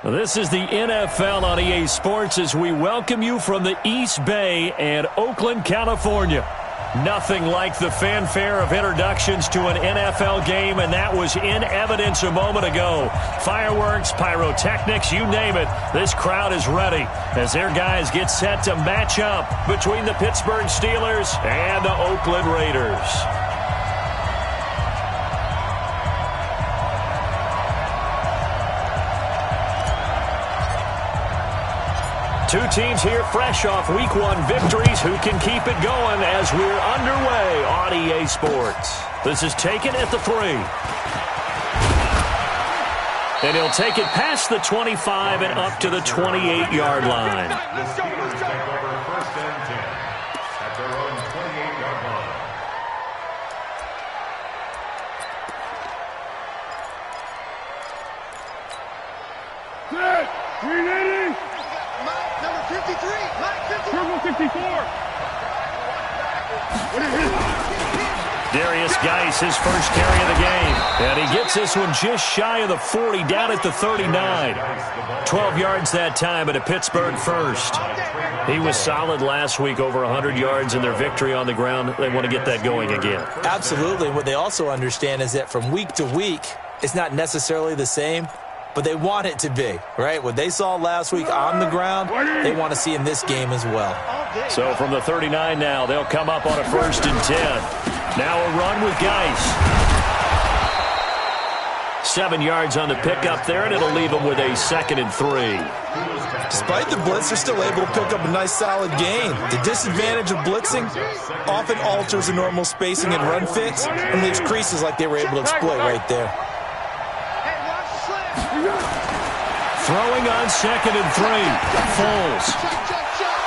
This is the NFL on EA Sports as we welcome you from the East Bay and Oakland, California. Nothing like the fanfare of introductions to an NFL game, and that was in evidence a moment ago. Fireworks, pyrotechnics, you name it. This crowd is ready as their guys get set to match up between the Pittsburgh Steelers and the Oakland Raiders. Two teams here fresh off Week 1 victories. Who can keep it going as we're underway on EA Sports? This is taken at the 3. And he'll take it past the 25 and up to the 28-yard line. The Steelers take over 1st and 10 at their own 28-yard line. Set! Ready? Number 53, Triple 54. Darius Geis, his first carry of the game. And he gets this one just shy of the 40, down at the 39. 12 yards that time, and a Pittsburgh first. He was solid last week, over 100 yards in their victory on the ground. They want to get that going again. Absolutely. What they also understand is that from week to week, it's not necessarily the same, but they want it to be, right? What they saw last week on the ground, they want to see in this game as well. So from the 39 now, they'll come up on a 1st and 10. Now a run with Geis. 7 yards on the pickup there, and it'll leave them with a 2nd and 3. Despite the blitz, they're still able to pick up a nice, solid gain. The disadvantage of blitzing often alters the normal spacing and run fits and leaves creases like they were able to exploit right there. Throwing on 2nd and 3. Foles.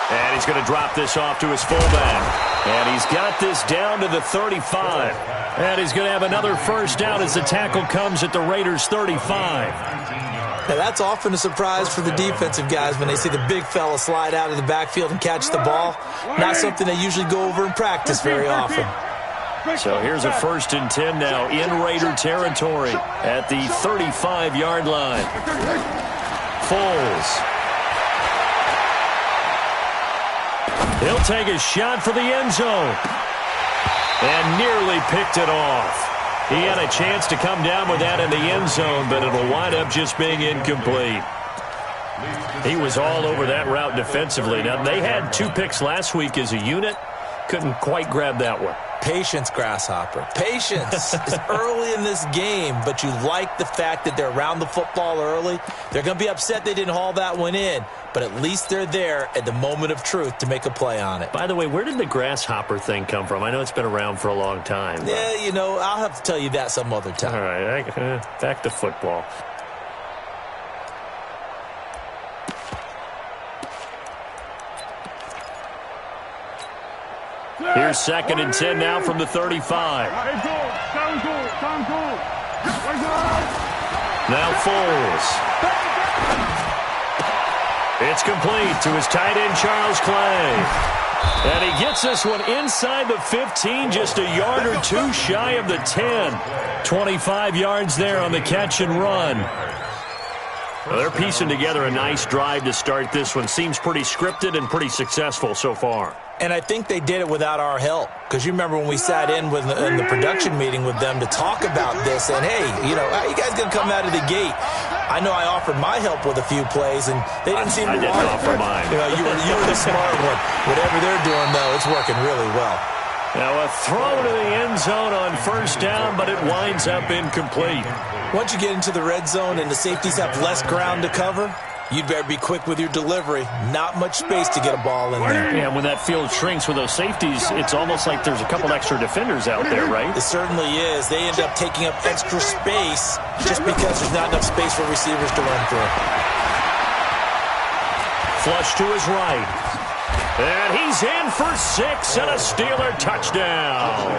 And he's going to drop this off to his fullback. And he's got this down to the 35. And he's going to have another first down as the tackle comes at the Raiders' 35. Now, that's often a surprise for the defensive guys when they see the big fella slide out of the backfield and catch the ball. Not something they usually go over in practice very often. So here's a 1st and 10 now in Raider territory at the 35-yard line. Foles. He'll take a shot for the end zone. And nearly picked it off. He had a chance to come down with that in the end zone, but it'll wind up just being incomplete. He was all over that route defensively. Now, they had 2 picks last week as a unit. Couldn't quite grab that one. Patience, Grasshopper. Patience is early in this game, but you like the fact that they're around the football early. They're going to be upset they didn't haul that one in, but at least they're there at the moment of truth to make a play on it. By the way, where did the Grasshopper thing come from? I know it's been around for a long time. But... yeah, you know, I'll have to tell you that some other time. All right, back to football. Here's 2nd and 10 now from the 35. Now Foles. It's complete to his tight end, Charles Clay. And he gets this one inside the 15, just a yard or 2 shy of the 10. 25 yards there on the catch and run. Well, they're piecing together a nice drive to start this one. Seems pretty scripted and pretty successful so far. And I think they did it without our help. Because you remember when we sat in the production meeting with them to talk about this. And, hey, you know, how are you guys going to come out of the gate? I know I offered my help with a few plays, and they didn't seem to want it. I didn't offer mine. You know, you were the smart one. Whatever they're doing, though, it's working really well. Now a throw to the end zone on 1st down, but it winds up incomplete. Once you get into the red zone and the safeties have less ground to cover, you'd better be quick with your delivery. Not much space to get a ball in there. Yeah, when that field shrinks with those safeties, it's almost like there's a couple extra defenders out there, right? It certainly is. They end up taking up extra space just because there's not enough space for receivers to run through. Flush to his right. And he's in for 6 and a Steeler touchdown.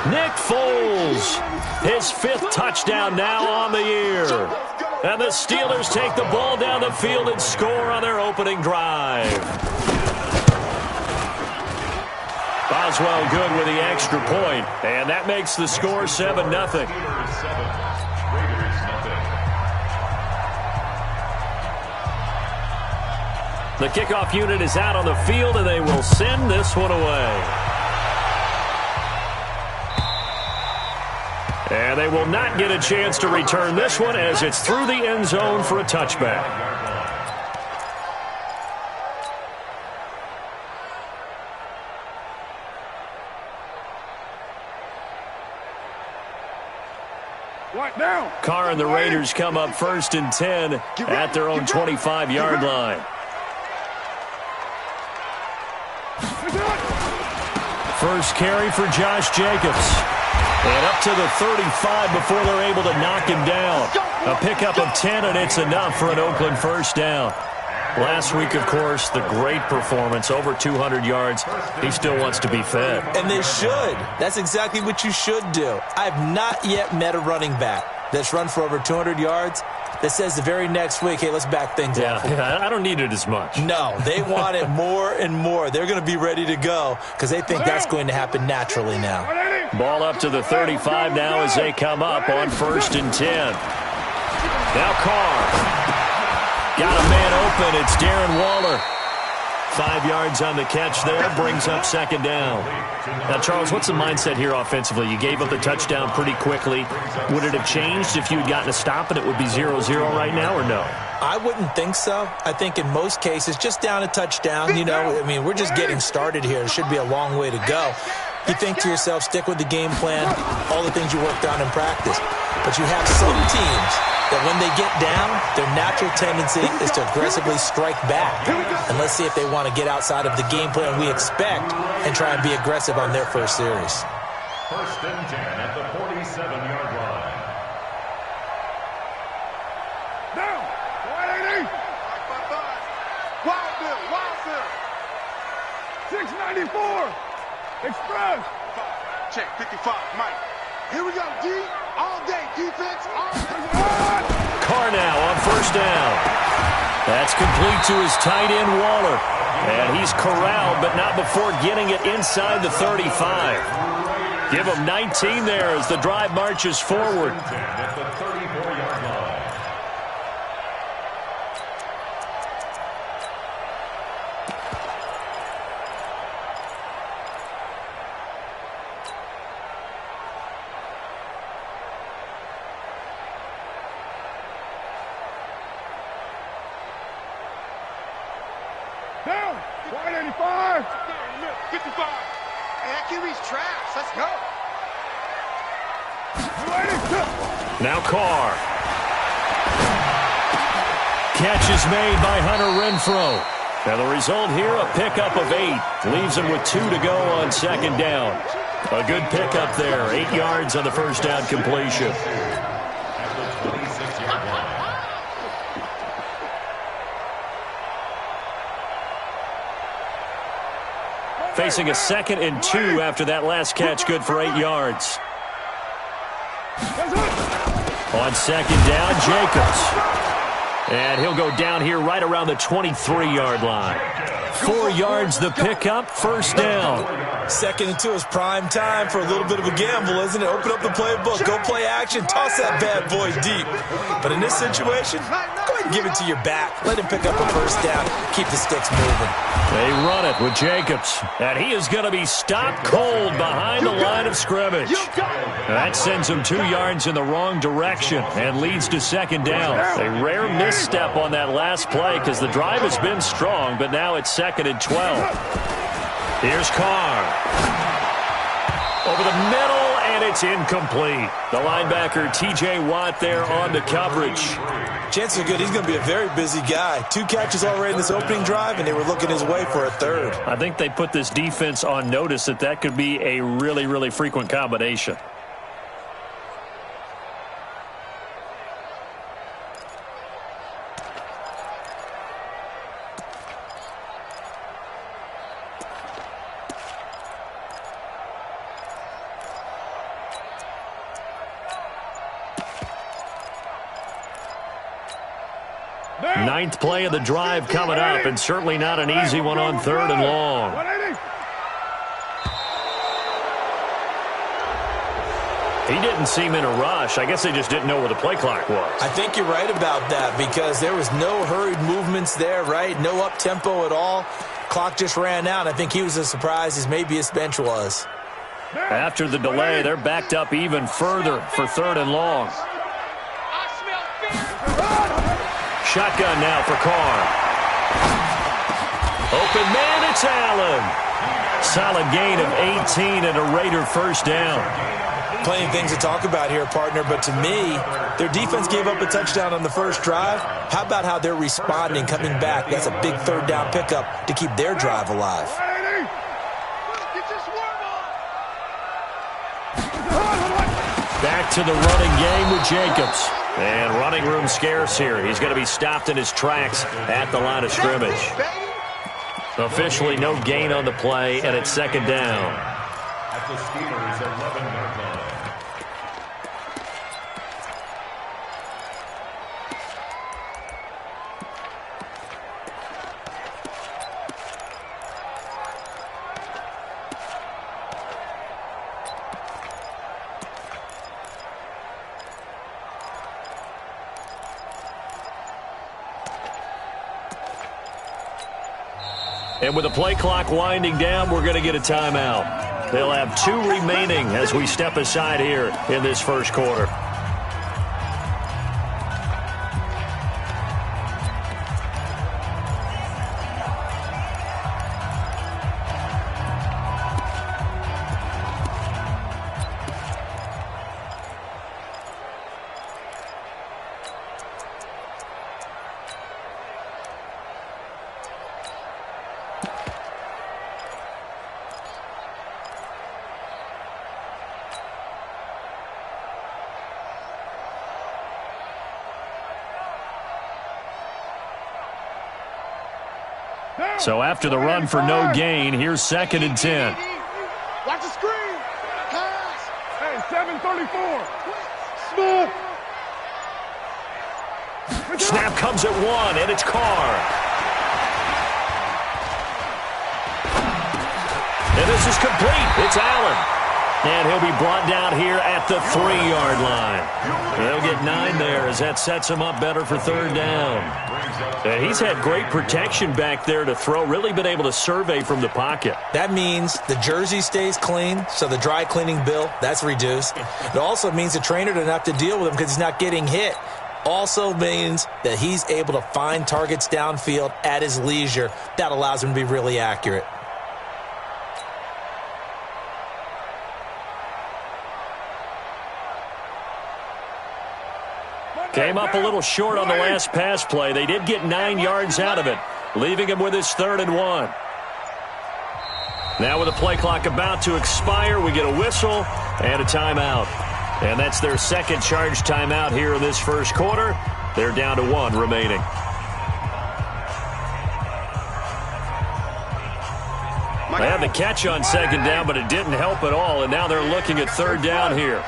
Nick Foles, his 5th touchdown now on the year. And the Steelers take the ball down the field and score on their opening drive. Boswell good with the extra point, and that makes the score 7-0. The kickoff unit is out on the field, and they will send this one away. And they will not get a chance to return this one as it's through the end zone for a touchback. Carr and the Raiders come up 1st and 10 at their own 25-yard line. First carry for Josh Jacobs. And up to the 35 before they're able to knock him down. A pickup of 10, and it's enough for an Oakland first down. Last week, of course, the great performance, over 200 yards. He still wants to be fed. And they should. That's exactly what you should do. I've not yet met a running back that's run for over 200 yards that says the very next week, hey, let's back things up. Yeah, I don't need it as much. No, they want it more and more. They're going to be ready to go because they think that's going to happen naturally now. Ball up to the 35 now as they come up on 1st and 10. Now Carr. Got a man open. It's Darren Waller. 5 yards on the catch there. Brings up 2nd down. Now, Charles, what's the mindset here offensively? You gave up the touchdown pretty quickly. Would it have changed if you had gotten a stop and it would be 0-0 right now, or no? I wouldn't think so. I think in most cases, just down a touchdown, we're just getting started here. It should be a long way to go. You think to yourself, stick with the game plan, all the things you worked on in practice. But you have some teams that when they get down, their natural tendency is to aggressively strike back. And let's see if they want to get outside of the game plan we expect and try and be aggressive on their first series. 1st and 10 at the 47-yard line. Down. 180. Wild Bill. 694. Express. Check 55, Mike. Here we go, D. All day defense. All day. Carr now on 1st down. That's complete to his tight end, Waller. And he's corralled, but not before getting it inside the 35. Give him 19 there as the drive marches forward. At the 34-yard line. Down. 185. 55. Hey, that QB's trash. Let's go. 280. Now Carr. Catch is made by Hunter Renfrow. And the result here, a pickup of 8. Leaves him with 2 to go on 2nd down. A good pickup there. 8 yards on the first down completion. At the 26-yard line. Facing a 2nd and 2 after that last catch, good for 8 yards. On 2nd down, Jacobs. And he'll go down here right around the 23-yard line. 4 yards the pickup, first down. 2nd and 2 is prime time for a little bit of a gamble, isn't it? Open up the playbook, go play action, toss that bad boy deep. But in this situation, go ahead and give it to your back. Let him pick up a first down, keep the sticks moving. They run it with Jacobs. And he is going to be stopped cold behind the line of scrimmage. That sends him 2 yards in the wrong direction and leads to 2nd down. A rare misstep on that last play because the drive has been strong, but now it's 2nd and 12. Here's Carr. Over the middle, and it's incomplete. The linebacker, T.J. Watt, there on the coverage. Chances are good he's going to be a very busy guy. 2 catches already in this opening drive, and they were looking his way for a 3rd. I think they put this defense on notice that could be a really, really frequent combination. Ninth play of the drive coming up, and certainly not an easy one on 3rd and long. 180. He didn't seem in a rush. I guess they just didn't know where the play clock was. I think you're right about that because there was no hurried movements there, right? No up-tempo at all. Clock just ran out. I think he was as surprised as maybe his bench was. After the delay, they're backed up even further for 3rd and long. Shotgun now for Carr. Open man, it's Allen. Solid gain of 18 and a Raider first down. Plenty of things to talk about here, partner, but to me, their defense gave up a touchdown on the first drive. How about how they're responding, coming back? That's a big 3rd down pickup to keep their drive alive. Back to the running game with Jacobs. And running room scarce here. He's going to be stopped in his tracks at the line of scrimmage. Officially no gain on the play, and it's 2nd down. At the Steelers' 11-yard line. And with the play clock winding down, we're going to get a timeout. They'll have 2 remaining as we step aside here in this first quarter. So after the run for no gain, here's 2nd and 10. Watch the screen. Pass. Hey, 734. Smith. Snap comes at 1, and it's Carr. And this is complete. It's Allen. And he'll be brought down here at the 3-yard line. They'll get 9 there as that sets him up better for 3rd down. And he's had great protection back there to throw, really been able to survey from the pocket. That means the jersey stays clean, so the dry cleaning bill, that's reduced. It also means the trainer doesn't have to deal with him because he's not getting hit. Also means that he's able to find targets downfield at his leisure. That allows him to be really accurate. Came up a little short on the last pass play. They did get 9 yards out of it, leaving him with his 3rd and 1. Now with the play clock about to expire, we get a whistle and a timeout. And that's their 2nd charge timeout here in this first quarter. They're down to 1 remaining. They had the catch on 2nd down, but it didn't help at all. And now they're looking at 3rd down here.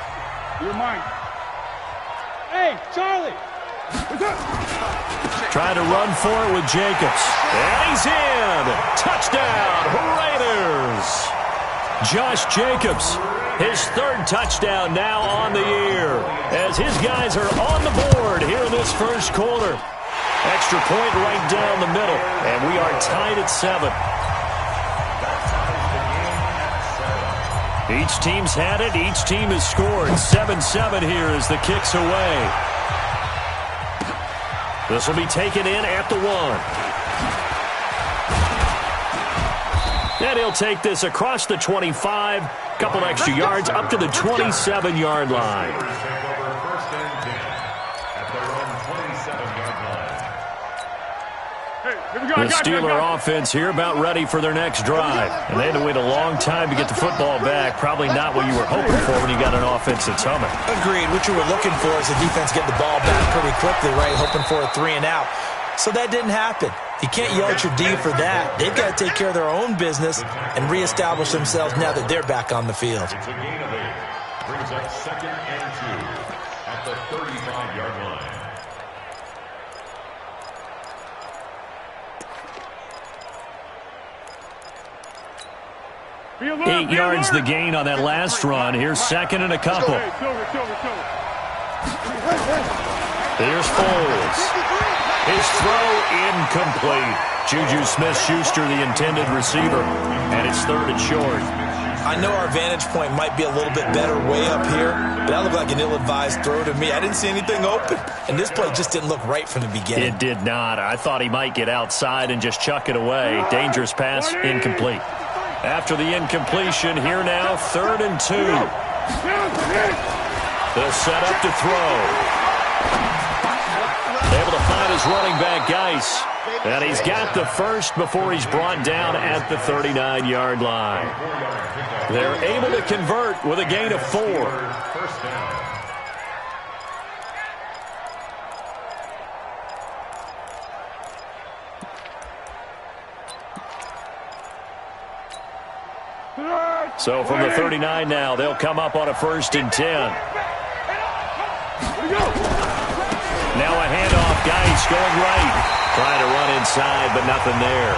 You're mine. Hey, Charlie. Trying to run for it with Jacobs. And he's in. Touchdown, Raiders. Josh Jacobs, his 3rd touchdown now on the year as his guys are on the board here in this first quarter. Extra point right down the middle, and we are tied at 7. Each team's had it. Each team has scored. 7-7 here as the kick's away. This will be taken in at the 1. And he'll take this across the 25. Couple extra yards up to the 27-yard line. The Steeler offense here about ready for their next drive. And they had to wait a long time to get the football back. Probably not what you were hoping for when you got an offense that's humming. Agreed. What you were looking for is the defense get the ball back pretty quickly, right? Hoping for a 3 and out. So that didn't happen. You can't yell at your D for that. They've got to take care of their own business and reestablish themselves now that they're back on the field. It's a gain of 8. Brings up 2nd and 2 at the 35-yard line. 8 yards the gain on that last run. Here's second and a couple. Here's Foles. His throw incomplete. Juju Smith-Schuster, the intended receiver, and it's third and short. I know our vantage point might be a little bit better way up here, but that looked like an ill-advised throw to me. I didn't see anything open, and this play just didn't look right from the beginning. It did not. I thought he might get outside and just chuck it away. Dangerous pass, incomplete. After the incompletion, here now, 3rd and 2. They'll set up to throw. Able to find his running back, Geis. And he's got the first before he's brought down at the 39-yard line. They're able to convert with a gain of 4. First down. So from the 39 now, they'll come up on a 1st and 10. Now a handoff, Geis going right. Trying to run inside, but nothing there.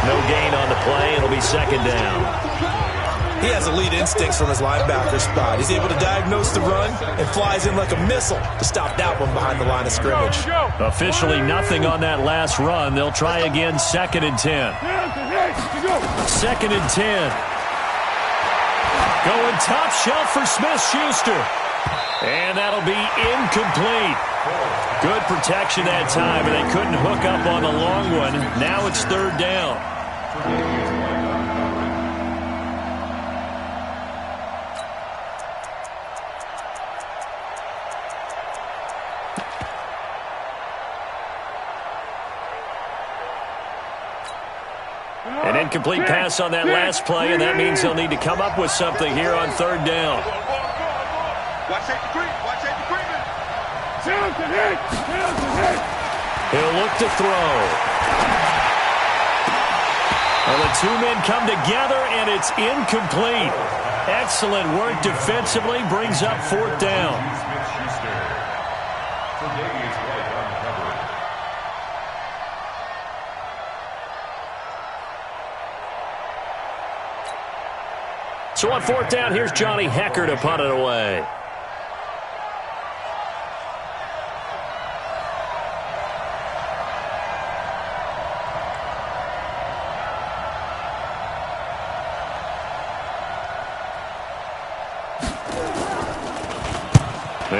No gain on the play. It'll be 2nd down. He has elite instincts from his linebacker spot. He's able to diagnose the run and flies in like a missile to stop that one behind the line of scrimmage. Officially nothing on that last run. They'll try again, 2nd and 10. 2nd and 10. Going top shelf for Smith-Schuster. And that'll be incomplete. Good protection that time, and they couldn't hook up on the long one. Now it's 3rd down. An incomplete pass on that last play, and that means they'll need to come up with something here on 3rd down. Watch safety creep. Watch safety creep. He'll look to throw. Well, the two men come together, and it's incomplete. Excellent work defensively. Brings up 4th down. So on 4th down, here's Johnny Hecker to punt it away.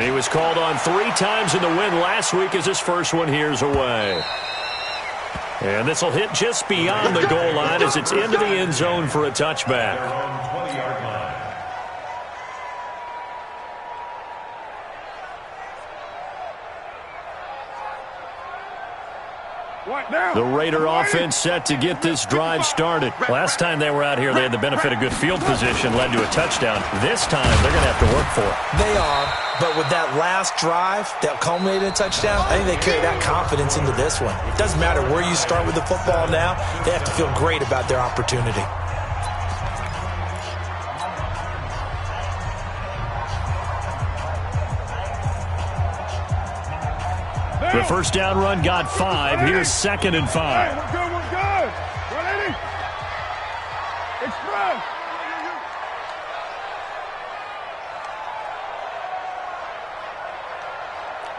He was called on 3 times in the win last week as his first one here's away. And this will hit just beyond the goal line as it's into the end zone for a touchback. The Raider offense set to get this drive started. Last time they were out here, they had the benefit of good field position, led to a touchdown. This time, they're going to have to work for it. They are, but with that last drive that culminated in a touchdown, I think they carry that confidence into this one. It doesn't matter where you start with the football now. They have to feel great about their opportunity. The first down run got 5. Here's 2nd and 5. We're good. We're ready. Express.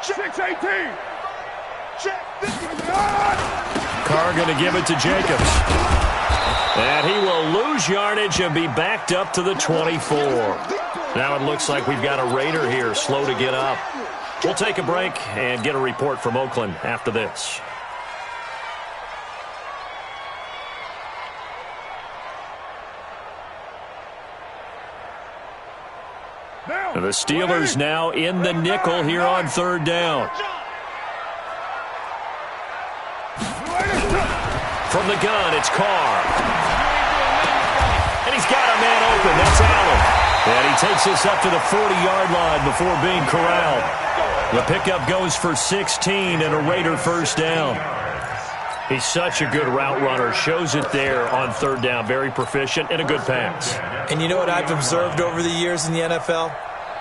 Check 18. Check 50. Carr going to give it to Jacobs. And he will lose yardage and be backed up to the 24. Now it looks like we've got a Raider here slow to get up. We'll take a break and get a report from Oakland after this. The Steelers now in the nickel here on 3rd down. From the gun, it's Carr. And he's got a man open. That's Allen. And he takes us up to the 40-yard line before being corralled. The pickup goes for 16 and a Raider first down. He's such a good route runner. Shows it there on 3rd down. Very proficient and a good pass. And you know what I've observed over the years in the NFL?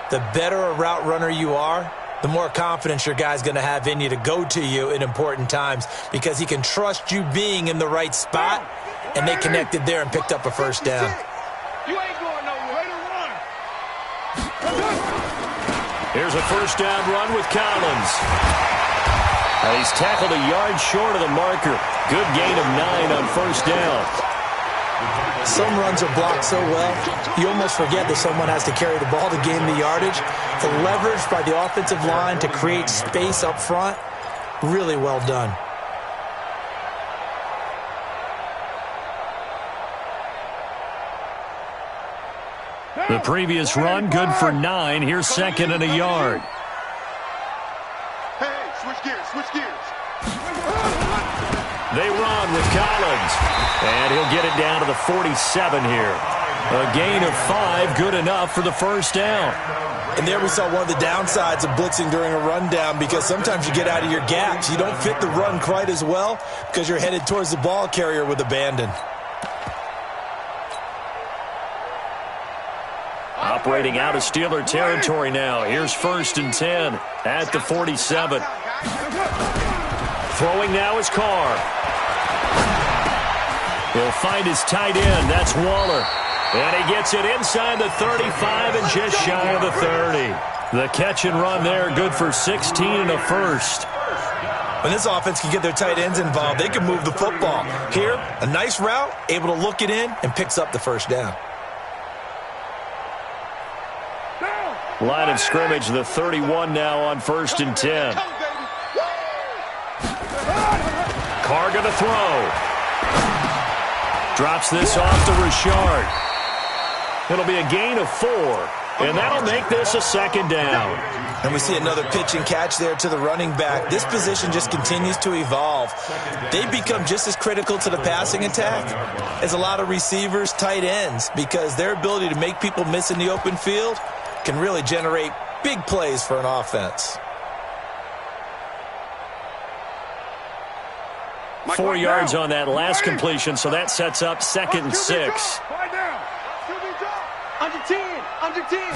The better a route runner you are, the more confidence your guy's going to have in you to go to you in important times because he can trust you being in the right spot, and they connected there and picked up a first down. Here's a first down run with Collins. And he's tackled a yard short of the marker. Good gain of 9 on first down. Some runs are blocked so well, you almost forget that someone has to carry the ball to gain the yardage. The leverage by the offensive line to create space up front, really well done. The previous run, good for 9. Here's second and a yard. Hey, switch gears, switch gears. They run with Collins. And he'll get it down to the 47 here. A gain of 5, good enough for the first down. And there we saw one of the downsides of blitzing during a rundown, because sometimes you get out of your gaps. You don't fit the run quite as well because you're headed towards the ball carrier with abandon. Operating out of Steeler territory now. Here's first and 10 at the 47. Throwing now is Carr. He'll find his tight end. That's Waller. And he gets it inside the 35 and just shy of the 30. The catch and run there, good for 16 and a first. When this offense can get their tight ends involved, they can move the football. Here, a nice route, able to look it in, and picks up the first down. Line of scrimmage, the 31 now on first and 10. Carr going to throw. Drops this off to Richard. It'll be a gain of 4, and that'll make this a second down. And we see another pitch and catch there to the running back. This position just continues to evolve. They become just as critical to the passing attack as a lot of receivers, tight ends, because their ability to make people miss in the open field can really generate big plays for an offense. 4 yards on that last completion, so that sets up second and 6. Under 10, under 10.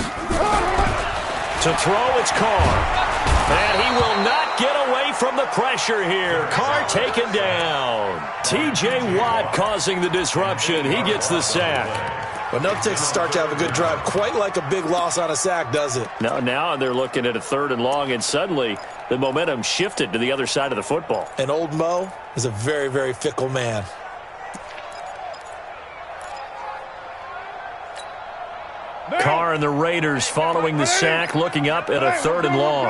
To throw, it's Carr. And he will not get away from the pressure here. Carr taken down. T.J. Watt causing the disruption. He gets the sack. But no takes a start to have a good drive. Quite like a big loss on a sack, does it? Now they're looking at a 3rd and long, and suddenly the momentum shifted to the other side of the football. And old Mo is a very, very fickle man. Carr and the Raiders following the sack, looking up at a 3rd and long.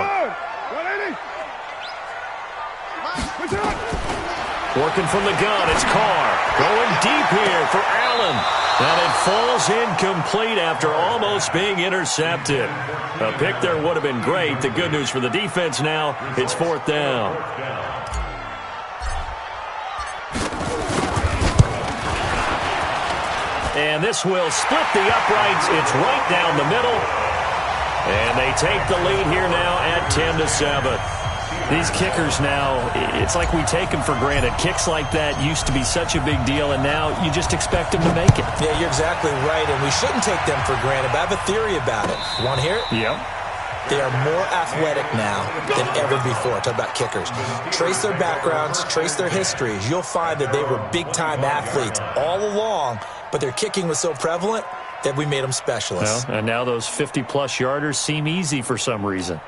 Working from the gun, it's Carr. Going deep here for Allen. And it falls incomplete after almost being intercepted. A pick there would have been great. The good news for the defense now, it's 4th down. And this will split the uprights. It's right down the middle. And they take the lead here now at 10-7. These kickers now, it's like we take them for granted. Kicks like that used to be such a big deal, and now you just expect them to make it. Yeah, you're exactly right, and we shouldn't take them for granted. But I have a theory about it. Want to hear it? Yep. They are more athletic now than ever before. Talk about kickers. Trace their backgrounds, trace their histories. You'll find that they were big-time athletes all along, but their kicking was so prevalent that we made them specialists. Well, and now those 50-plus yarders seem easy for some reason.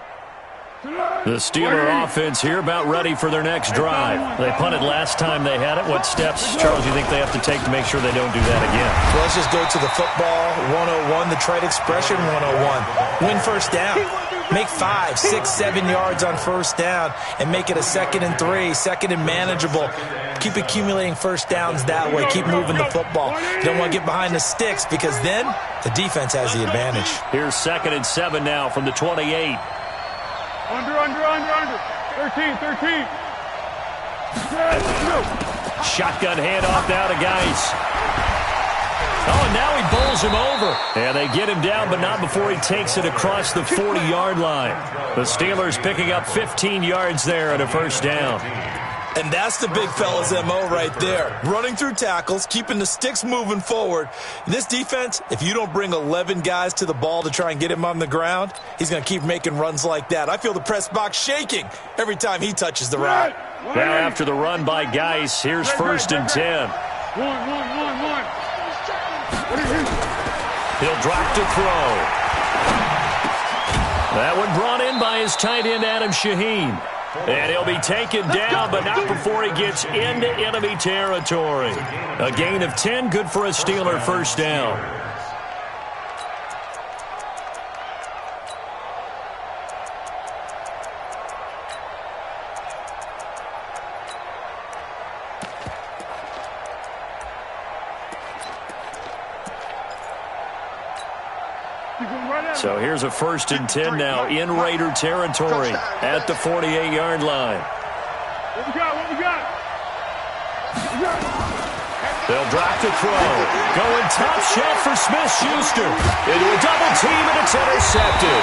The Steeler offense here about ready for their next drive. They punted last time they had it. What steps, Charles, you think they have to take to make sure they don't do that again? Well, let's just go to the football 101, the trite expression 101. Win first down. Make 5, 6, 7 yards on first down and make it a 2nd and 3, 2nd and manageable. Keep accumulating first downs that way. Keep moving the football. You don't want to get behind the sticks because then the defense has the advantage. Here's 2nd and 7 now from the 28. Under. 13. Shotgun handoff now to Geis. Oh, and now he bowls him over. And they get him down, but not before he takes it across the 40-yard line. The Steelers picking up 15 yards there and a first down. And that's the big fella's MO right there. Running through tackles, keeping the sticks moving forward. This defense, if you don't bring 11 guys to the ball to try and get him on the ground, he's going to keep making runs like that. I feel the press box shaking every time he touches the rock. Now after the run by Geis, here's 1st and 10. One. He'll drop to throw. That one brought in by his tight end, Adam Shaheen. And he'll be taken down, but not before he gets into enemy territory. A gain of 10, good for a Steeler first down. So here's a 1st and 10 now in Raider territory at the 48-yard line. What we got? What we got? They'll drop the throw. Going top shelf for Smith-Schuster. Into a double team, and it's intercepted.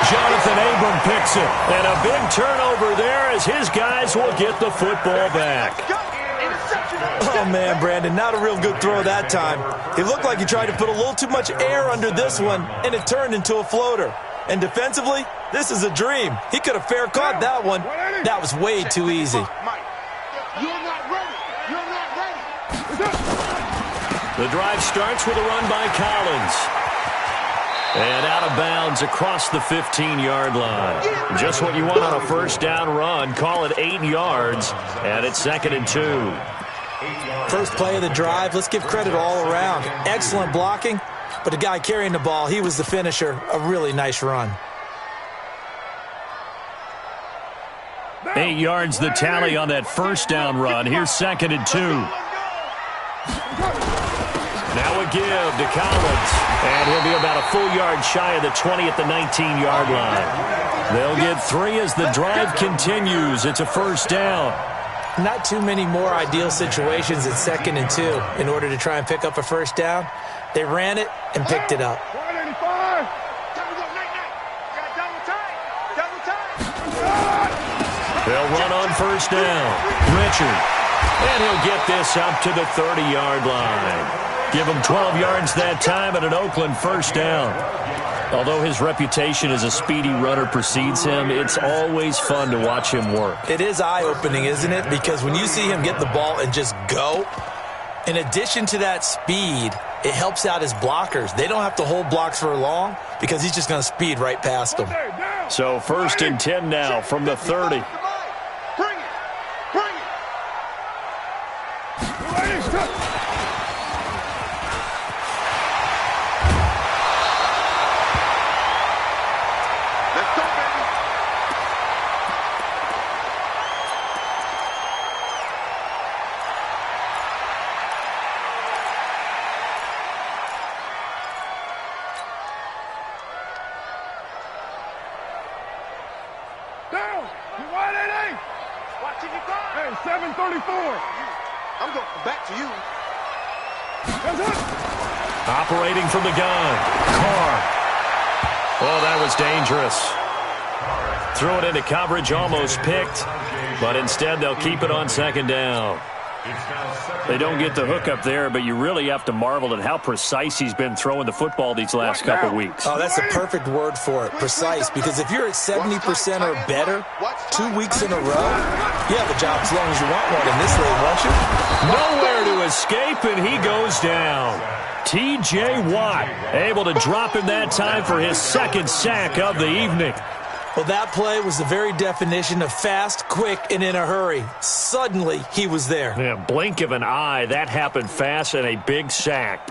Jonathan Abram picks it. And a big turnover there as his guys will get the football back. Oh, man, Brandon, not a real good throw that time. It looked like he tried to put a little too much air under this one, and it turned into a floater. And defensively, this is a dream. He could have fair caught that one. That was way too easy. You're not ready. You're not ready. The drive starts with a run by Collins. And out of bounds across the 15-yard line. Just what you want on a first down run. Call it 8 yards, and it's 2nd and 2. First play of the drive, let's give credit all around. Excellent blocking, but the guy carrying the ball, he was the finisher. A really nice run. 8 yards the tally on that first down run. Here's 2nd and 2. Now a give to Collins. And he'll be about a full yard shy of the 20 at the 19-yard line. They'll get 3 as the drive continues. It's a first down. Not too many more ideal situations at 2nd and 2 in order to try and pick up a first down. They ran it and picked it up. 185. They'll run on first down. Richard. And he'll get this up to the 30-yard line. Give him 12 yards that time at an Oakland first down. Although his reputation as a speedy runner precedes him, it's always fun to watch him work. It is eye-opening, isn't it? Because when you see him get the ball and just go, in addition to that speed, it helps out his blockers. They don't have to hold blocks for long because he's just going to speed right past them. So 1st and 10 now from the 30. Bring it. Bring it. Let's go, baby. Down. You 188. Watching you go. Hey, 734. I'm going back to you. That's it. Operating from the gun. Carr. Oh, that was dangerous. Threw it into coverage, almost picked. But instead, they'll keep it on 2nd down. They don't get the hook up there, but you really have to marvel at how precise he's been throwing the football these last couple weeks. Oh, that's a perfect word for it, precise, because if you're at 70% or better 2 weeks in a row, you have a job as long as you want one in this league, won't you? Nowhere to escape, and he goes down. T.J. Watt able to drop him that time for his 2nd sack of the evening. Well, that play was the very definition of fast, quick, and in a hurry. Suddenly, he was there. Yeah, blink of an eye, that happened fast, and a big sack.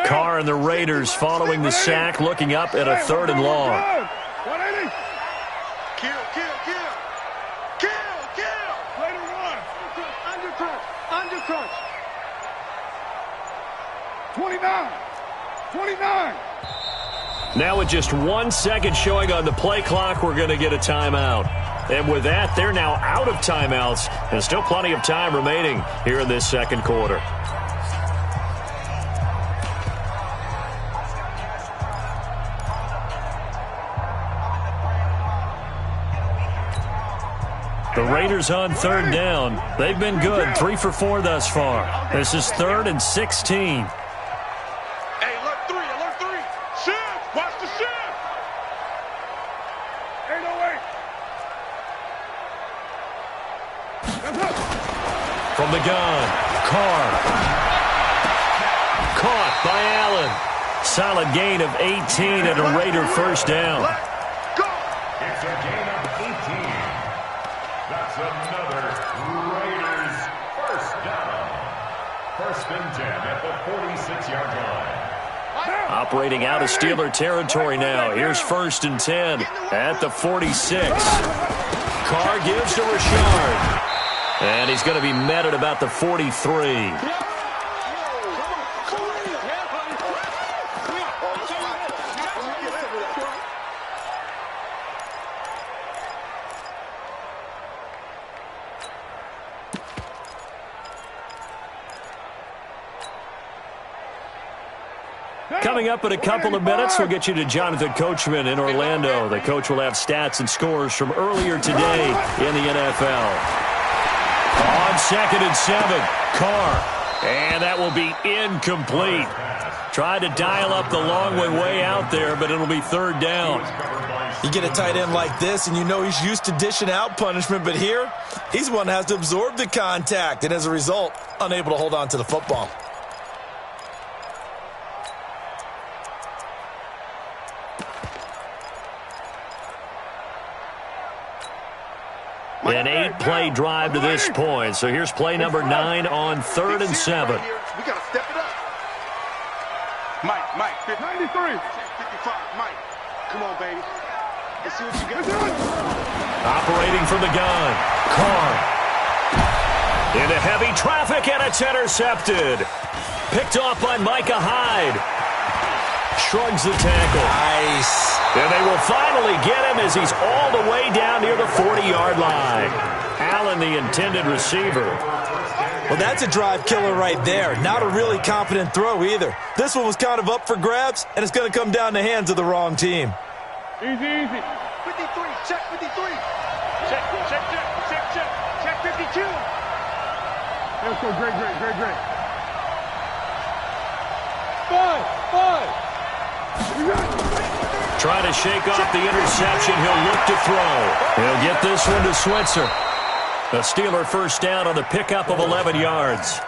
Carr and the Raiders following the sack, looking up at a 3rd and long. 180. Kill. Later one. Undercut. 29. Now with just 1 second showing on the play clock, we're going to get a timeout. And with that, they're now out of timeouts. And still plenty of time remaining here in this 2nd quarter. The Raiders on 3rd down. They've been good, 3 for 4 thus far. This is 3rd and 16. Hey, alert 3. Shift. Watch the shift. 808. That's up. From the gun, Carr. Caught by Allen. Solid gain of 18 and a Raider first down. It's a gain of 18. That's another Raiders first down. First and 10 at the 46-yard line. Operating out of Steeler territory now. Here's first and 10 at the 46. Carr gives to Richard. And he's going to be met at about the 43. Coming up in a couple of minutes, we'll get you to Jonathan Coachman in Orlando. The coach will have stats and scores from earlier today in the NFL. On 2nd and 7, Carr. And that will be incomplete. Tried to dial up the long way out there, but it'll be third down. You get a tight end like this, and you know he's used to dishing out punishment, but here, he's one that has to absorb the contact, and as a result, unable to hold on to the football. An 8-play drive to this point. So here's play number 9 on 3rd and 7. We got to step it up. Mike, 93. 55, Mike. Come on, baby. Let's see what you got. Operating from the gun. Carr. Into heavy traffic, and it's intercepted. Picked off by Micah Hyde. Shrugs the tackle. Nice. And they will finally get him as he's all the way down near the 40-yard line. Allen, the intended receiver. Well, that's a drive killer right there. Not a really confident throw either. This one was kind of up for grabs, and it's going to come down the hands of the wrong team. Easy. 53, check 53. Check 52. Let's go, great. 5. Trying to shake off the interception. He'll look to throw. He'll get this one to Switzer. A Steeler first down on the pickup of 11 yards.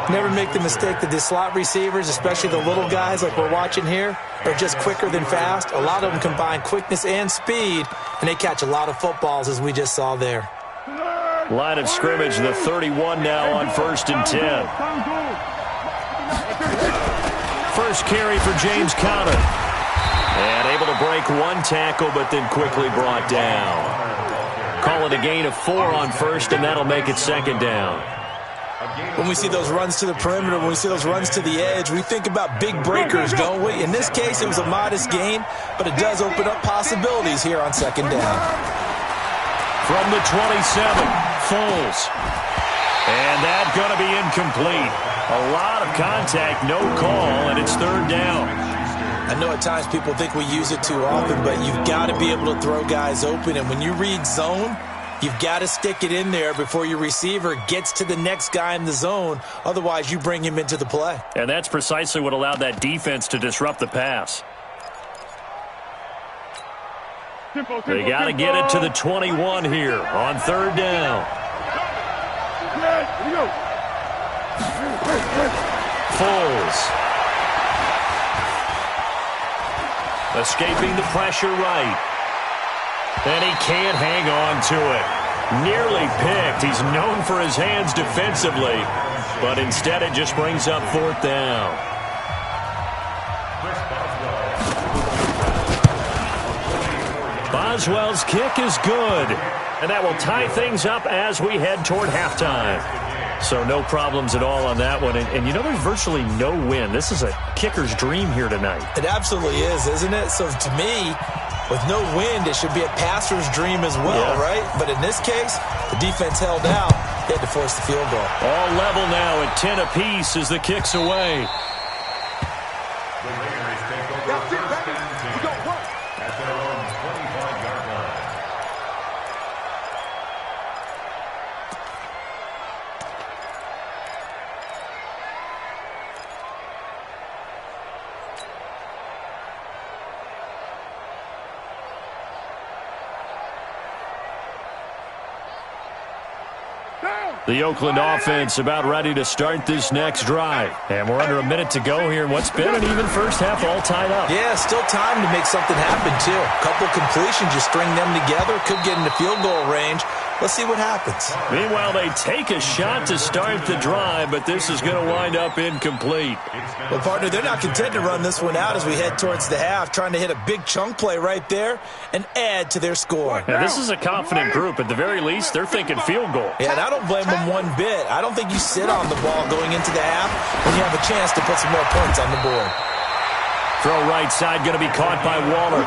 Never make the mistake that the slot receivers, especially the little guys like we're watching here, are just quicker than fast. A lot of them combine quickness and speed, and they catch a lot of footballs, as we just saw there. Line of scrimmage, the 31 now on 1st and 10. First carry for James Conner. And able to break one tackle, but then quickly brought down. Call it a gain of 4 on 1st, and that'll make it 2nd down. When we see those runs to the perimeter, when we see those runs to the edge, we think about big breakers, don't we? In this case, it was a modest gain, but it does open up possibilities here on 2nd down. From the 27, Foles. And that's going to be incomplete. A lot of contact, no call, and it's 3rd down. I know at times people think we use it too often, but you've got to be able to throw guys open. And when you read zone, you've got to stick it in there before your receiver gets to the next guy in the zone. Otherwise, you bring him into the play. And that's precisely what allowed that defense to disrupt the pass. They got to get it to the 21 here on 3rd down. Foles. Escaping the pressure right. And he can't hang on to it. Nearly picked. He's known for his hands defensively. But instead it just brings up 4th down. Boswell's kick is good. And that will tie things up as we head toward halftime. So no problems at all on that one. And you know, there's virtually no win. This is a kicker's dream here tonight. It absolutely is, isn't it? So to me, with no wind, it should be a passer's dream as well, right? But in this case, the defense held out. They had to force the field goal. All level now at 10 apiece as the kick's away. That's it, baby. We got work. At their own 25-yard line. Down. The Oakland offense about ready to start this next drive. And we're under a minute to go here in what's been an even first half all tied up. Yeah, still time to make something happen, too. A couple completions, you string them together, could get into field goal range. Let's see what happens. Meanwhile, they take a shot to start the drive, but this is going to wind up incomplete. Well, partner, they're not content to run this one out as we head towards the half, trying to hit a big chunk play right there and add to their score. Now, this is a confident group. At the very least, they're thinking field goal. Yeah, and I don't blame them one bit. I don't think you sit on the ball going into the half when you have a chance to put some more points on the board. Throw right side, going to be caught by Waller.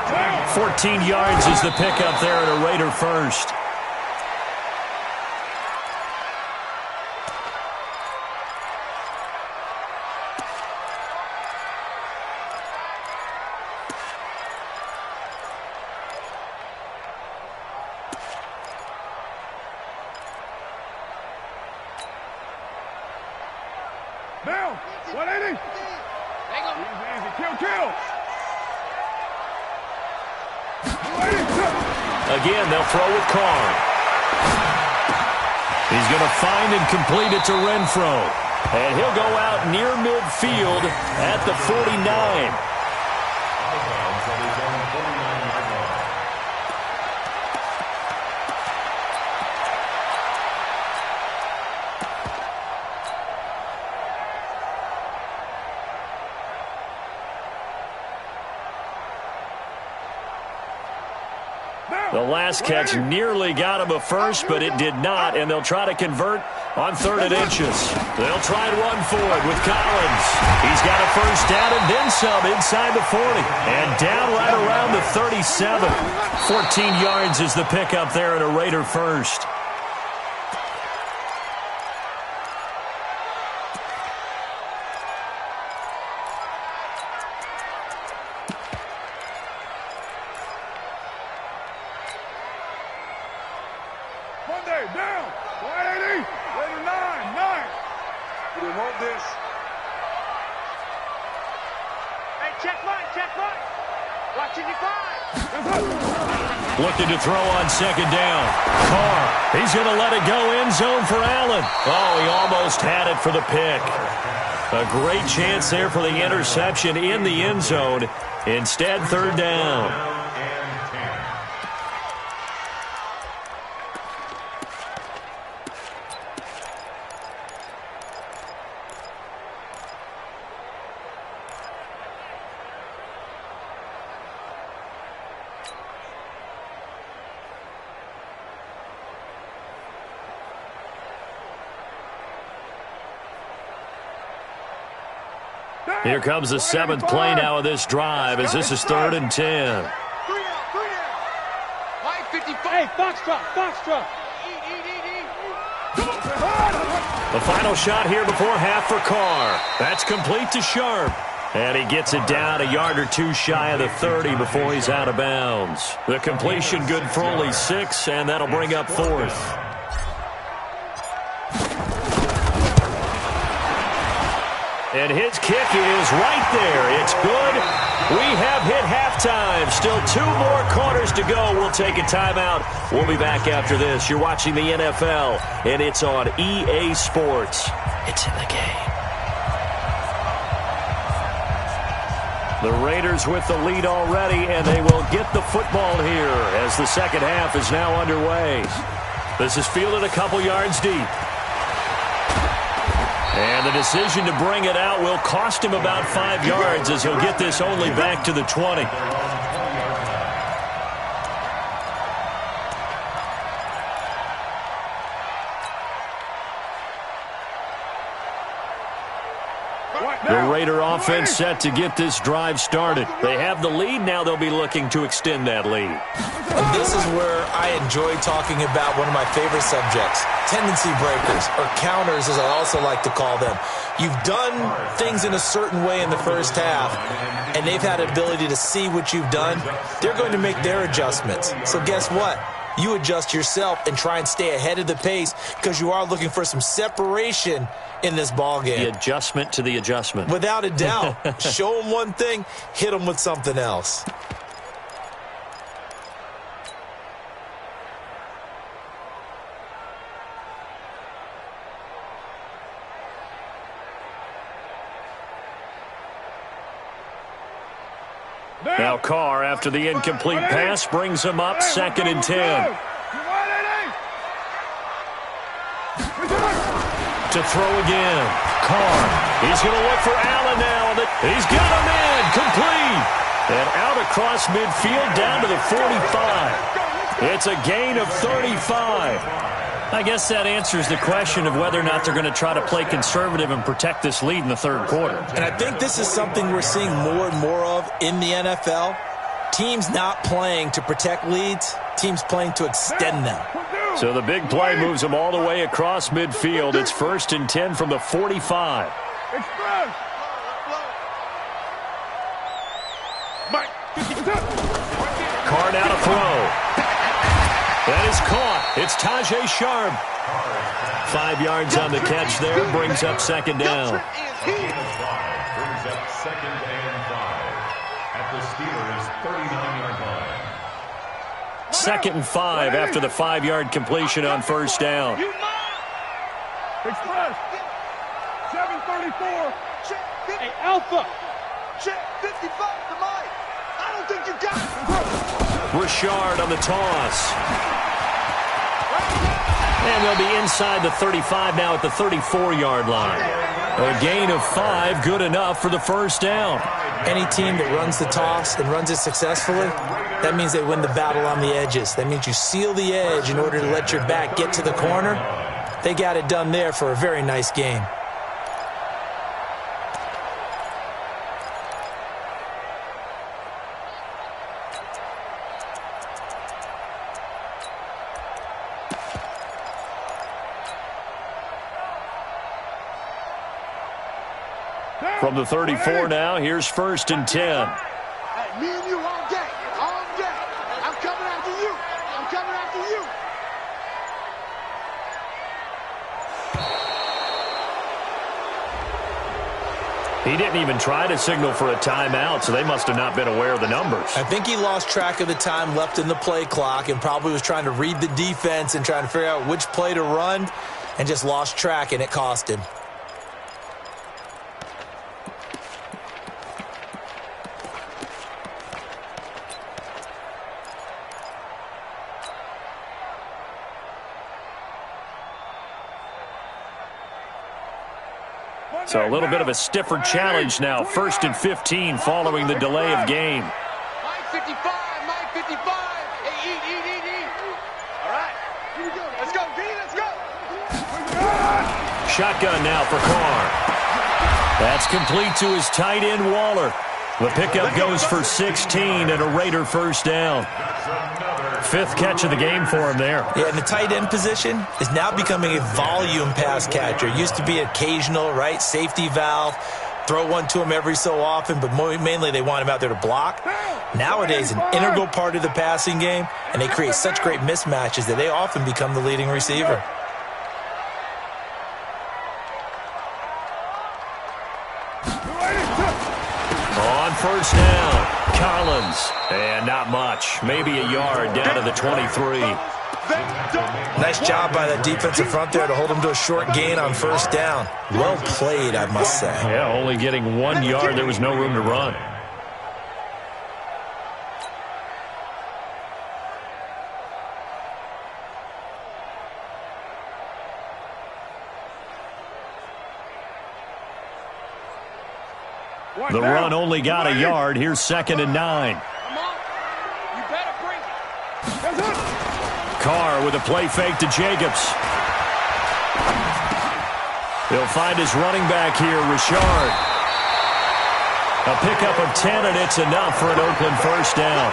14 yards is the pickup there at a Raider first. Down. 180. Easy. Kill. 180. Again, they'll throw with Carr. He's going to find and complete it to Renfro. And he'll go out near midfield at the 49. The last catch nearly got him a first, but it did not, and they'll try to convert on 3rd and inches. They'll try and run forward with Collins. He's got a first down and then some inside the 40. And down right around the 37. 14 yards is the pickup there at a Raider first. Monday, down. 180. Raider 9. We didn't want this. Hey, check mine. Watching you five. Looking to throw on 2nd down. Carr, he's going to let it go end zone for Allen. Oh, he almost had it for the pick. A great chance there for the interception in the end zone. Instead, 3rd down. Here comes the 7th play now of this drive as this is 3rd and 10. 3 down. 55. Hey, Foxtrot. The final shot here before half for Carr. That's complete to Sharp. And he gets it down a yard or two shy of the 30 before he's out of bounds. The completion good for only 6, and that'll bring up 4th. And his kick is right there. It's good. We have hit halftime. Still 2 more quarters to go. We'll take a timeout. We'll be back after this. You're watching the NFL, and it's on EA Sports. It's in the game. The Raiders with the lead already, and they will get the football here as the second half is now underway. This is fielded a couple yards deep. And the decision to bring it out will cost him about 5 yards as he'll get this only back to the 20. The Raider offense set to get this drive started. They have the lead. Now they'll be looking to extend that lead. And this is where I enjoy talking about one of my favorite subjects, tendency breakers, or counters as I also like to call them. You've done things in a certain way in the first half, and they've had the ability to see what you've done. They're going to make their adjustments. So guess what? You adjust yourself and try and stay ahead of the pace because you are looking for some separation in this ball game. The adjustment to the adjustment. Without a doubt. Show them one thing, hit them with something else. Now Carr, after the incomplete pass, brings him up 2nd and 10. To throw again. Carr. He's going to look for Allen now. He's got him in. Complete. And out across midfield down to the 45. It's a gain of 35. I guess that answers the question of whether or not they're going to try to play conservative and protect this lead in the 3rd quarter. And I think this is something we're seeing more and more of in the NFL. Teams not playing to protect leads, teams playing to extend them. So the big play moves them all the way across midfield. It's 1st and 10 from the 45. Carr now to throw. That is caught. It's Tajay Sharp. 5 yards on the catch there. Brings up 2nd down. Brings up 2nd and 5 at the Steelers' 39-yard line. 2nd and 5 after the 5-yard completion on 1st down. Express. 734. Hey, Alpha. Check 55 to Mike. I don't think you got it. Richard on the toss. And they'll be inside the 35 now at the 34-yard line. A gain of 5, good enough for the 1st down. Any team that runs the toss and runs it successfully, that means they win the battle on the edges. That means you seal the edge in order to let your back get to the corner. They got it done there for a very nice game. From the 34 now, here's 1st and 10. Hey, me and you all day. All day. I'm coming after you. I'm coming after you. He didn't even try to signal for a timeout, so they must have not been aware of the numbers. I think he lost track of the time left in the play clock and probably was trying to read the defense and trying to figure out which play to run and just lost track, and it cost him. So a little bit of a stiffer challenge now. 1st and 15 following the delay of game. Mike 55, Mike 55. Hey, eat. All right, here we go. Let's go, D, let's go. Shotgun now for Carr. That's complete to his tight end, Waller. The pickup goes for 16 and a Raider 1st down. 5th catch of the game for him there. Yeah, and the tight end position is now becoming a volume pass catcher. It used to be occasional, right? Safety valve. Throw one to him every so often, but mainly they want him out there to block. Nowadays, an integral part of the passing game, and they create such great mismatches that they often become the leading receiver. On 1st down, Collins. And not much. Maybe a yard down to the 23. Nice job by the defensive front there to hold him to a short gain on 1st down. Well played, I must say. Yeah, only getting 1 yard. There was no room to run. The run only got a yard. Here's 2nd and 9. Carr with a play fake to Jacobs. He'll find his running back here, Richard. A pickup of 10, and it's enough for an Oakland 1st down.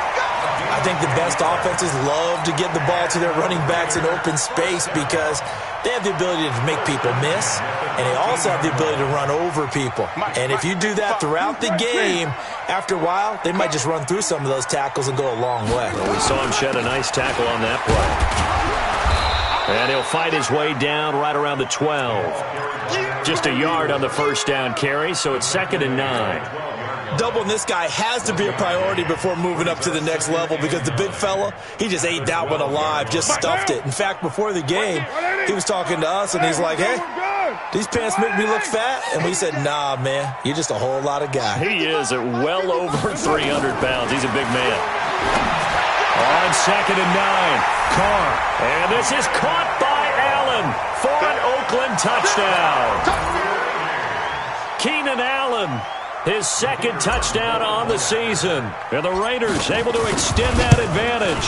I think the best offenses love to get the ball to their running backs in open space because they have the ability to make people miss, and they also have the ability to run over people. And if you do that throughout the game, after a while, they might just run through some of those tackles and go a long way. Well, we saw him shed a nice tackle on that play. And he'll fight his way down right around the 12. Just a yard on the 1st down carry, so it's 2nd and 9. Doubling this guy has to be a priority before moving up to the next level because the big fella, he just ate that one alive, just stuffed it. In fact, before the game, he was talking to us, and he's like, hey, these pants make me look fat. And we said, nah, man, you're just a whole lot of guy. He is at well over 300 pounds. He's a big man. On 2nd and 9, Carr. And this is caught by Allen for an Oakland touchdown. Keenan Allen, his 2nd touchdown on the season. And the Raiders able to extend that advantage.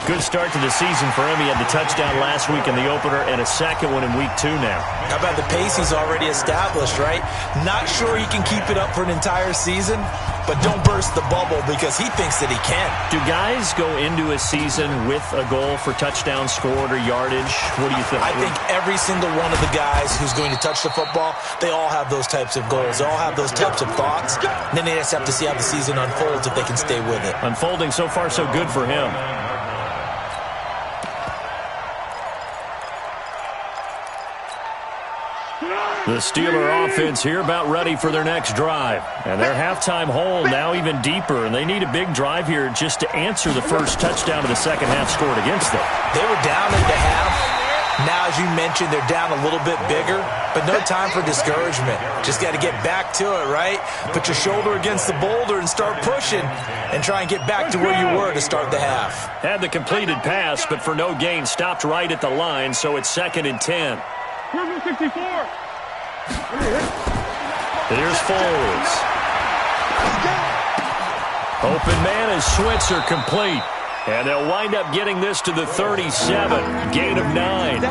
Good start to the season for him. He had the touchdown last week in the opener and a 2nd one in week 2 now. How about the pace he's already established, right? Not sure he can keep it up for an entire season, but don't burst the bubble because he thinks that he can. Do guys go into a season with a goal for touchdown scored or yardage? What do you think? I think every single one of the guys who's going to touch the football, they all have those types of goals. They all have those types of thoughts. And then they just have to see how the season unfolds if they can stay with it. Unfolding so far so good for him. The Steeler offense here about ready for their next drive. And their halftime hole now even deeper. And they need a big drive here just to answer the first touchdown of the second half scored against them. They were down at the half. Now, as you mentioned, they're down a little bit bigger. But no time for discouragement. Just got to get back to it, right? Put your shoulder against the boulder and start pushing. And try and get back to where you were to start the half. Had the completed pass, but for no gain, stopped right at the line. So it's 2nd and 10. Purple 64. Here's Foles. Open man is Switzer complete. And they'll wind up getting this to the 37. Gain of 9.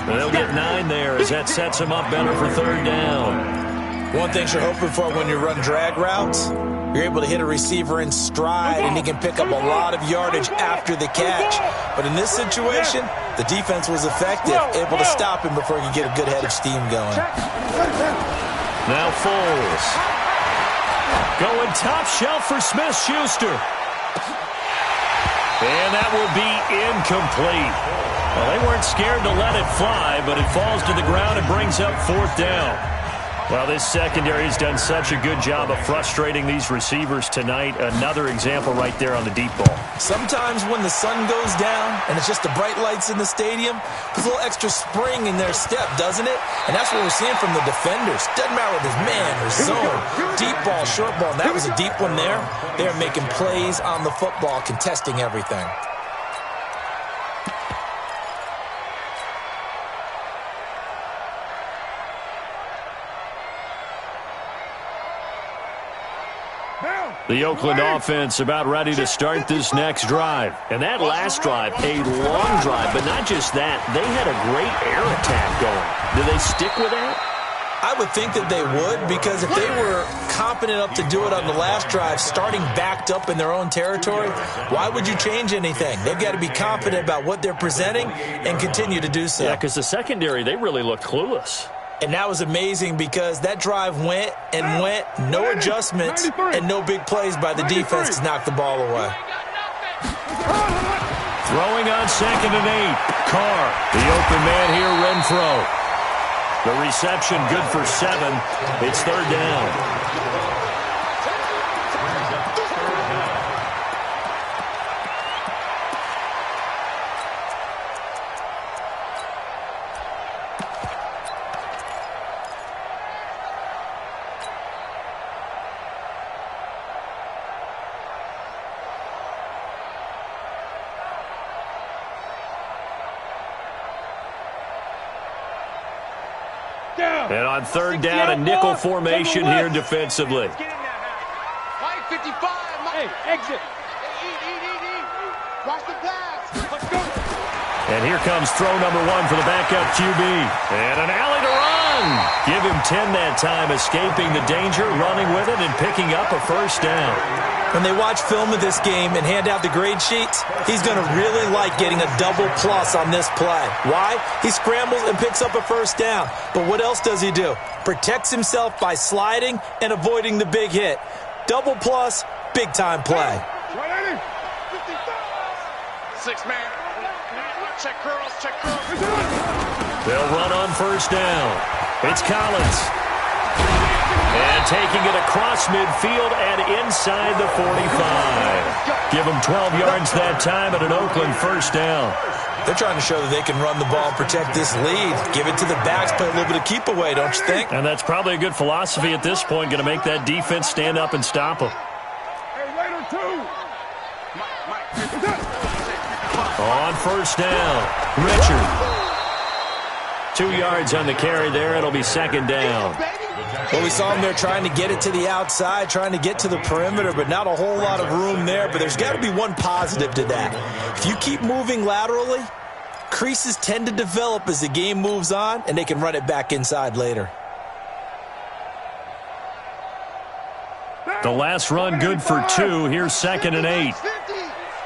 They'll get 9 there as that sets them up better for 3rd down. One thing you're hoping for when you run drag routes, you're able to hit a receiver in stride and he can pick up a lot of yardage after the catch. But in this situation, the defense was effective, able to stop him before he could get a good head of steam going. Now Foles. Going top shelf for Smith-Schuster. And that will be incomplete. Well, they weren't scared to let it fly, but it falls to the ground and brings up 4th down. Well, this secondary has done such a good job of frustrating these receivers tonight. Another example right there on the deep ball. Sometimes when the sun goes down and it's just the bright lights in the stadium, there's a little extra spring in their step, doesn't it? And that's what we're seeing from the defenders. Doesn't matter whether it's man or zone, deep ball, short ball. And that was a deep one there. They're making plays on the football, contesting everything. The Oakland offense about ready to start this next drive. And that last drive, a long drive, but not just that. They had a great air attack going. Do they stick with that? I would think that they would, because if they were competent enough to do it on the last drive, starting backed up in their own territory, why would you change anything? They've got to be confident about what they're presenting and continue to do so. Yeah, because the secondary, they really looked clueless. And that was amazing because that drive went and went, no adjustments, and no big plays by the defense to knock the ball away. Throwing on 2nd and 8. Carr, the open man here, Renfro. The reception good for 7. It's 3rd down. And on 3rd down, a nickel formation here defensively. Mike 55, Mike. Hey, exit. Eat. Watch the pass. Let's go. And here comes throw number 1 for the backup QB. And an alley to run. Give him 10 that time, escaping the danger, running with it, and picking up a 1st down. When they watch film of this game and hand out the grade sheets, he's going to really like getting a double plus on this play. Why? He scrambles and picks up a 1st down. But what else does he do? Protects himself by sliding and avoiding the big hit. Double plus, big time play. 6 man. Check curls. They'll run on 1st down. It's Collins. And taking it across midfield and inside the 45. Give them 12 yards that time at an Oakland first down. They're trying to show that they can run the ball and protect this lead. Give it to the backs, play a little bit of keep away, don't you think? And that's probably a good philosophy at this point, going to make that defense stand up and stop them. Hey, later, two. On first down, Richard. 2 yards on the carry there. It'll be second down. Well, we saw him there trying to get it to the outside, trying to get to the perimeter, but not a whole lot of room there. But there's got to be one positive to that. If you keep moving laterally, creases tend to develop as the game moves on, and they can run it back inside later. The last run good for 2. Here's 2nd and 8.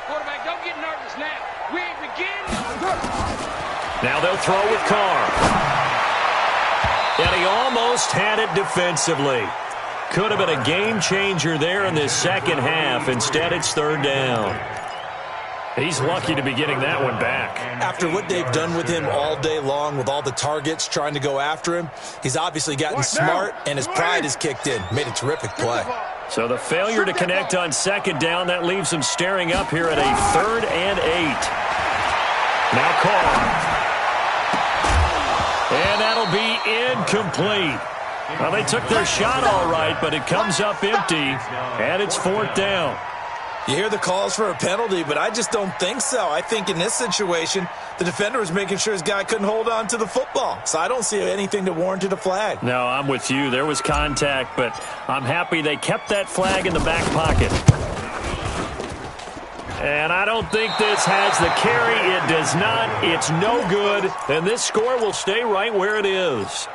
Quarterback, don't get nervous now. We ain't beginning. Now they'll throw with Carr. And he almost had it defensively. Could have been a game changer there in this second half. Instead, it's third down. He's lucky to be getting that one back. After what they've done with him all day long, with all the targets trying to go after him, he's obviously gotten smart, and his pride has kicked in. Made a terrific play. So the failure to connect on second down, that leaves him staring up here at a 3rd and 8. Now Carr. And that'll be incomplete. Well, they took their shot all right, but it comes up empty, and it's 4th down. You hear the calls for a penalty, but I just don't think so. I think in this situation, the defender was making sure his guy couldn't hold on to the football. So I don't see anything that warranted a flag. No, I'm with you. There was contact, but I'm happy they kept that flag in the back pocket. And I don't think this has the carry. It does not. It's no good. And this score will stay right where it is.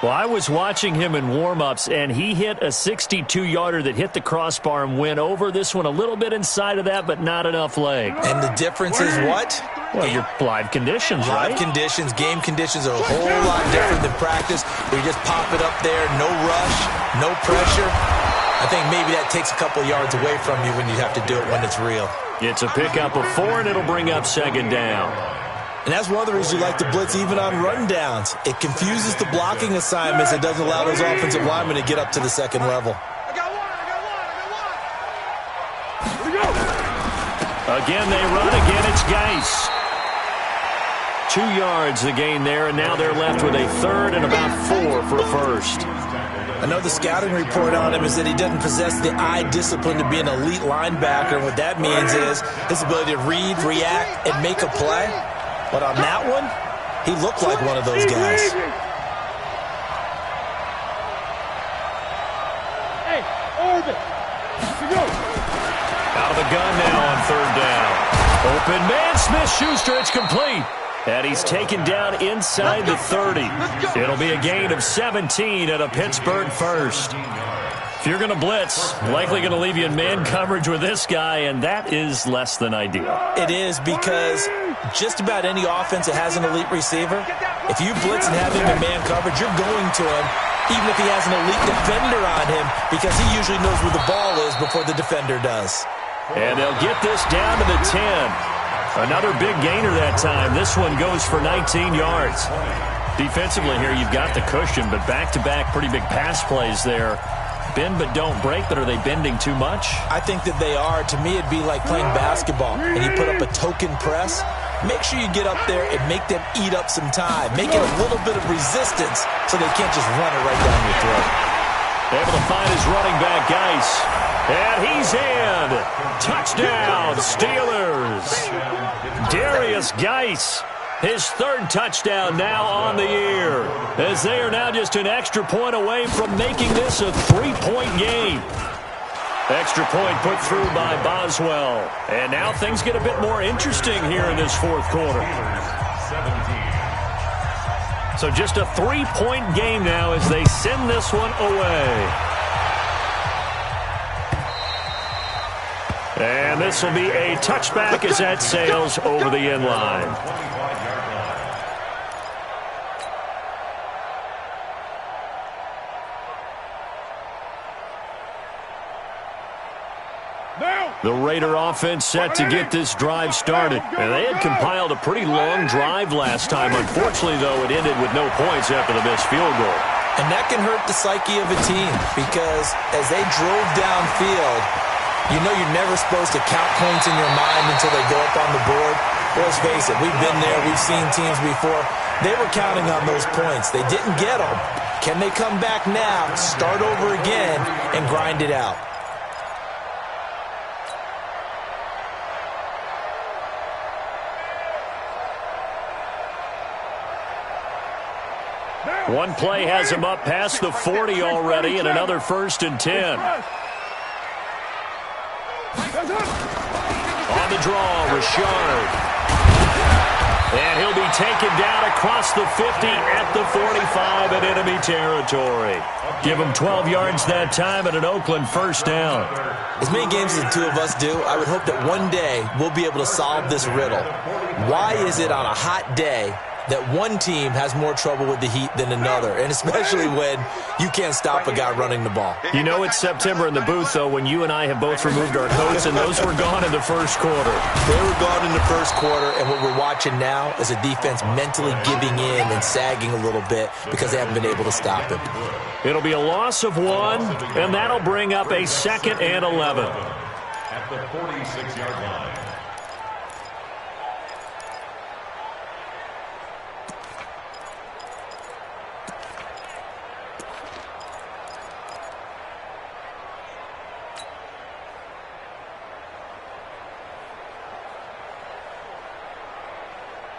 Well, I was watching him in warm-ups, and he hit a 62-yarder that hit the crossbar and went over. This one a little bit inside of that, but not enough leg. And the difference is what? Well, your live conditions, right? Live conditions, game conditions are a whole lot different than practice, where you just pop it up there, no rush, no pressure. I think maybe that takes a couple yards away from you when you have to do it when it's real. It's a pickup of 4, and it'll bring up second down. And that's one of the reasons you like to blitz even on rundowns. It confuses the blocking assignments. It doesn't allow those offensive linemen to get up to the second level. I got one. Here we go. Again, they run. Again, it's Geis. 2 yards the gain there, and now they're left with a 3rd and about 4 for a first. I know the scouting report on him is that he doesn't possess the eye discipline to be an elite linebacker. What that means is his ability to read, react, and make a play. But on that one, he looked like one of those guys. Hey, orbit. Here we go. Out of the gun now on 3rd down. Open man, Smith-Schuster, it's complete. And he's taken down inside the 30. It'll be a gain of 17 at a Pittsburgh first. If you're going to blitz, likely going to leave you in man coverage with this guy, and that is less than ideal. It is, because just about any offense that has an elite receiver, if you blitz and have him in man coverage, you're going to him, even if he has an elite defender on him, because he usually knows where the ball is before the defender does. And they'll get this down to the 10. Another big gainer that time. This one goes for 19 yards. Defensively here, you've got the cushion, but back-to-back pretty big pass plays there. Bend but don't break, but are they bending too much? I think that they are. To me, it'd be like playing basketball, and you put up a token press. Make sure you get up there and make them eat up some time. Make it a little bit of resistance so they can't just run it right down your throat. Able to find his running back, Geis. And he's in. Touchdown, Steelers. Darius Geis, his 3rd touchdown now on the year, as they are now just an extra point away from making this a 3-point game. Extra point put through by Boswell. And now things get a bit more interesting here in this 4th quarter. So just a 3-point game now as they send this one away. And this will be a touchback as that sails over the end line. The Raider offense set to get this drive started. And they had compiled a pretty long drive last time. Unfortunately, though, it ended with no points after the missed field goal. And that can hurt the psyche of a team because as they drove downfield, you know you're never supposed to count points in your mind until they go up on the board. Let's face it, we've been there. We've seen teams before. They were counting on those points. They didn't get them. Can they come back now, start over again, and grind it out? One play has him up past the 40 already, and another 1st and 10. On the draw, Richard. And he'll be taken down across the 50 at the 45 in enemy territory. Give him 12 yards that time and an Oakland 1st down. As many games as the two of us do, I would hope that one day we'll be able to solve this riddle. Why is it on a hot day that one team has more trouble with the heat than another, and especially when you can't stop a guy running the ball? You know it's September in the booth, though, when you and I have both removed our coats, and those were gone in the 1st quarter. They were gone in the 1st quarter, and what we're watching now is a defense mentally giving in and sagging a little bit because they haven't been able to stop him. It'll be a loss of 1, and that'll bring up a 2nd and 11. At the 46-yard line.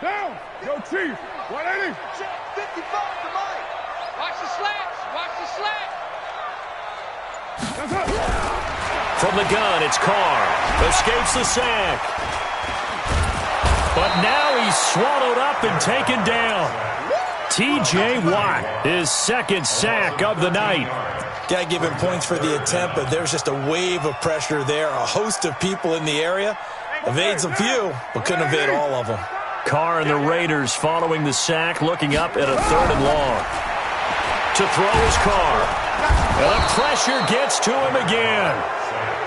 Down! Yo, Chief! 180! Check 55 to Mike. Watch the slats. Watch the slat. That's up! From the gun, it's Carr. Escapes the sack. But now he's swallowed up and taken down. T.J. Watt, his 2nd sack of the night. Got to give him points for the attempt, but there's just a wave of pressure there. A host of people in the area. Evades a few, but couldn't evade all of them. Carr and the Raiders following the sack, looking up at a 3rd and long. To throw is Carr. And the pressure gets to him again.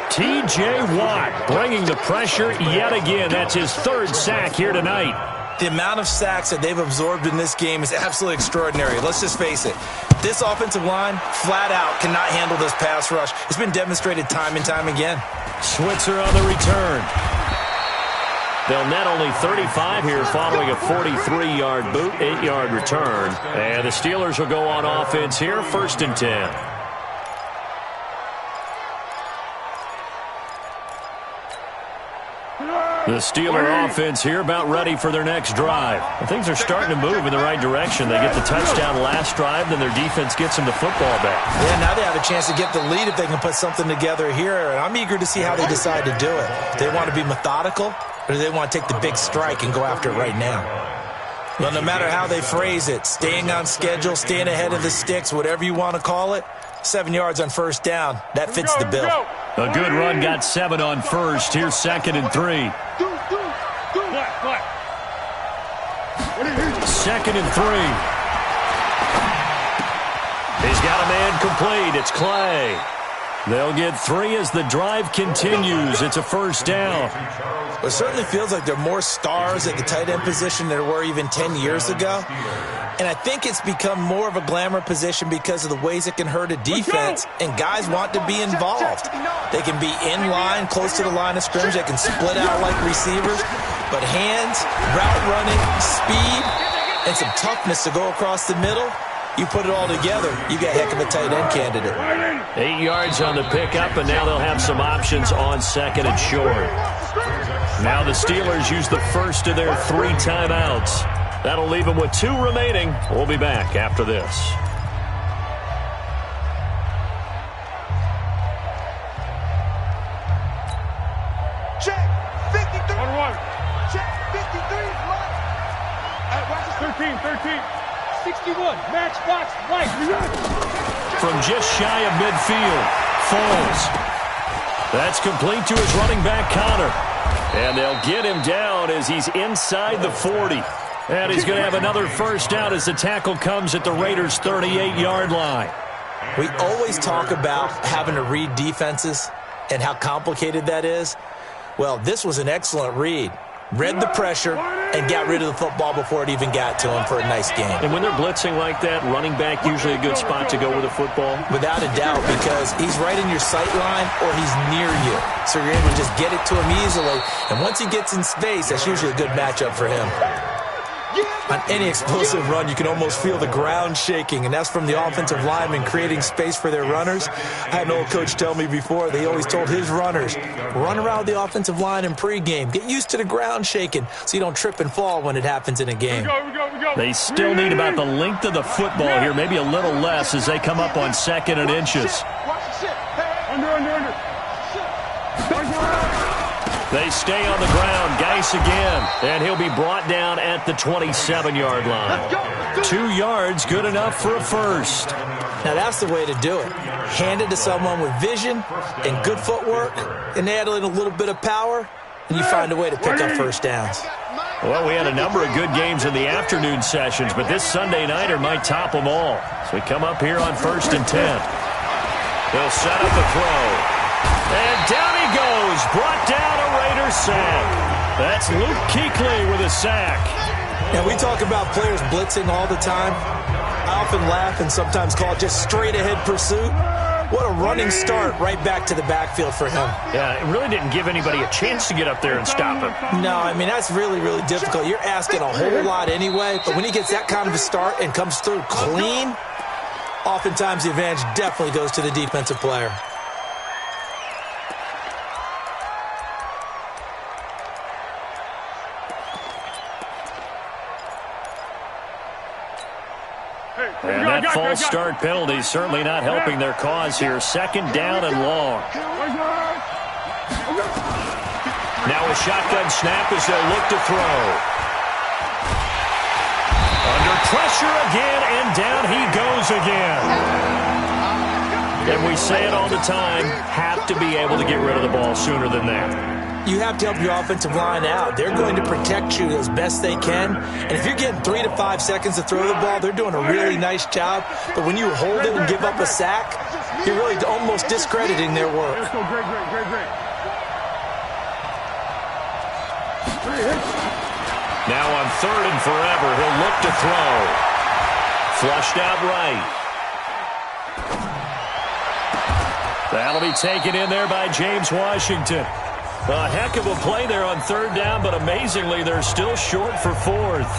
T.J. Watt bringing the pressure yet again. That's his 3rd sack here tonight. The amount of sacks that they've absorbed in this game is absolutely extraordinary. Let's just face it. This offensive line, flat out, cannot handle this pass rush. It's been demonstrated time and time again. Switzer on the return. They'll net only 35 here following a 43-yard boot, 8-yard return. And the Steelers will go on offense here, 1st and 10. The Steeler offense here about ready for their next drive. And things are starting to move in the right direction. They get the touchdown last drive, then their defense gets them the football back. Yeah, now they have a chance to get the lead if they can put something together here. And I'm eager to see how they decide to do it. Do they want to be methodical, or do they want to take the big strike and go after it right now? Well, no matter how they phrase it, staying on schedule, staying ahead of the sticks, whatever you want to call it, 7 yards on 1st down, that fits the bill. A good run got 7 on 1st. Here's 2nd and 3. 2nd and 3. He's got a man complete. It's Clay. They'll get 3 as the drive continues. It's a 1st down. Well, it certainly feels like there are more stars at the tight end position than there were even 10 years ago. And I think it's become more of a glamour position because of the ways it can hurt a defense, and guys want to be involved. They can be in line, close to the line of scrimmage. They can split out like receivers. But hands, route running, speed, and some toughness to go across the middle, you put it all together, you got a heck of a tight end candidate. 8 yards on the pickup, and now they'll have some options on 2nd and short. Now the Steelers use the first of their 3 timeouts. That'll leave them with 2 remaining. We'll be back after this. Check 53. On one. Check 53. Mike. Watch this. 13. 61. Matchbox Mike. From just shy of midfield, Foles. That's complete to his running back, Connor. And they'll get him down as he's inside the 40. And he's going to have another 1st down as the tackle comes at the Raiders' 38-yard line. We always talk about having to read defenses and how complicated that is. Well, this was an excellent read. read the pressure, and got rid of the football before it even got to him for a nice game. And when they're blitzing like that, running back usually a good spot to go with the football? Without a doubt, because he's right in your sight line or he's near you. So you're able to just get it to him easily. And once he gets in space, that's usually a good matchup for him. On any explosive run, you can almost feel the ground shaking, and that's from the offensive linemen creating space for their runners. I had an old coach tell me before, they always told his runners, run around the offensive line in pregame. Get used to the ground shaking so you don't trip and fall when it happens in a game. They still need about the length of the football here, maybe a little less as they come up on 2nd and inches. Under. They stay on the ground. Geis again. And he'll be brought down at the 27-yard line. 2 yards, good enough for a first. Now that's the way to do it. Hand it to someone with vision and good footwork, and add in a little bit of power, and you find a way to pick up first downs. Well, we had a number of good games in the afternoon sessions, but this Sunday nighter might top them all. So we come up here on 1st and 10. They'll set up a throw. And down he goes, brought down a Raiders sack. That's Luke Kuechly with a sack. Now, we talk about players blitzing all the time. I often laugh and sometimes call it just straight-ahead pursuit. What a running start right back to the backfield for him. Yeah, it really didn't give anybody a chance to get up there and stop him. No, I mean, that's really, really difficult. You're asking a whole lot anyway, but when he gets that kind of a start and comes through clean, oftentimes the advantage definitely goes to the defensive player. And that false start penalty certainly not helping their cause here. 2nd down and long. Now a shotgun snap as they'll look to throw. Under pressure again, and down he goes again. And we say it all the time, have to be able to get rid of the ball sooner than that. You have to help your offensive line out. They're going to protect you as best they can. And if you're getting 3 to 5 seconds to throw the ball, they're doing a really nice job. But when you hold it and give up a sack, you're really almost discrediting their work. Great. Now on 3rd and forever, he'll look to throw. Flushed out right. That'll be taken in there by James Washington. A heck of a play there on 3rd down, but amazingly, they're still short for 4th.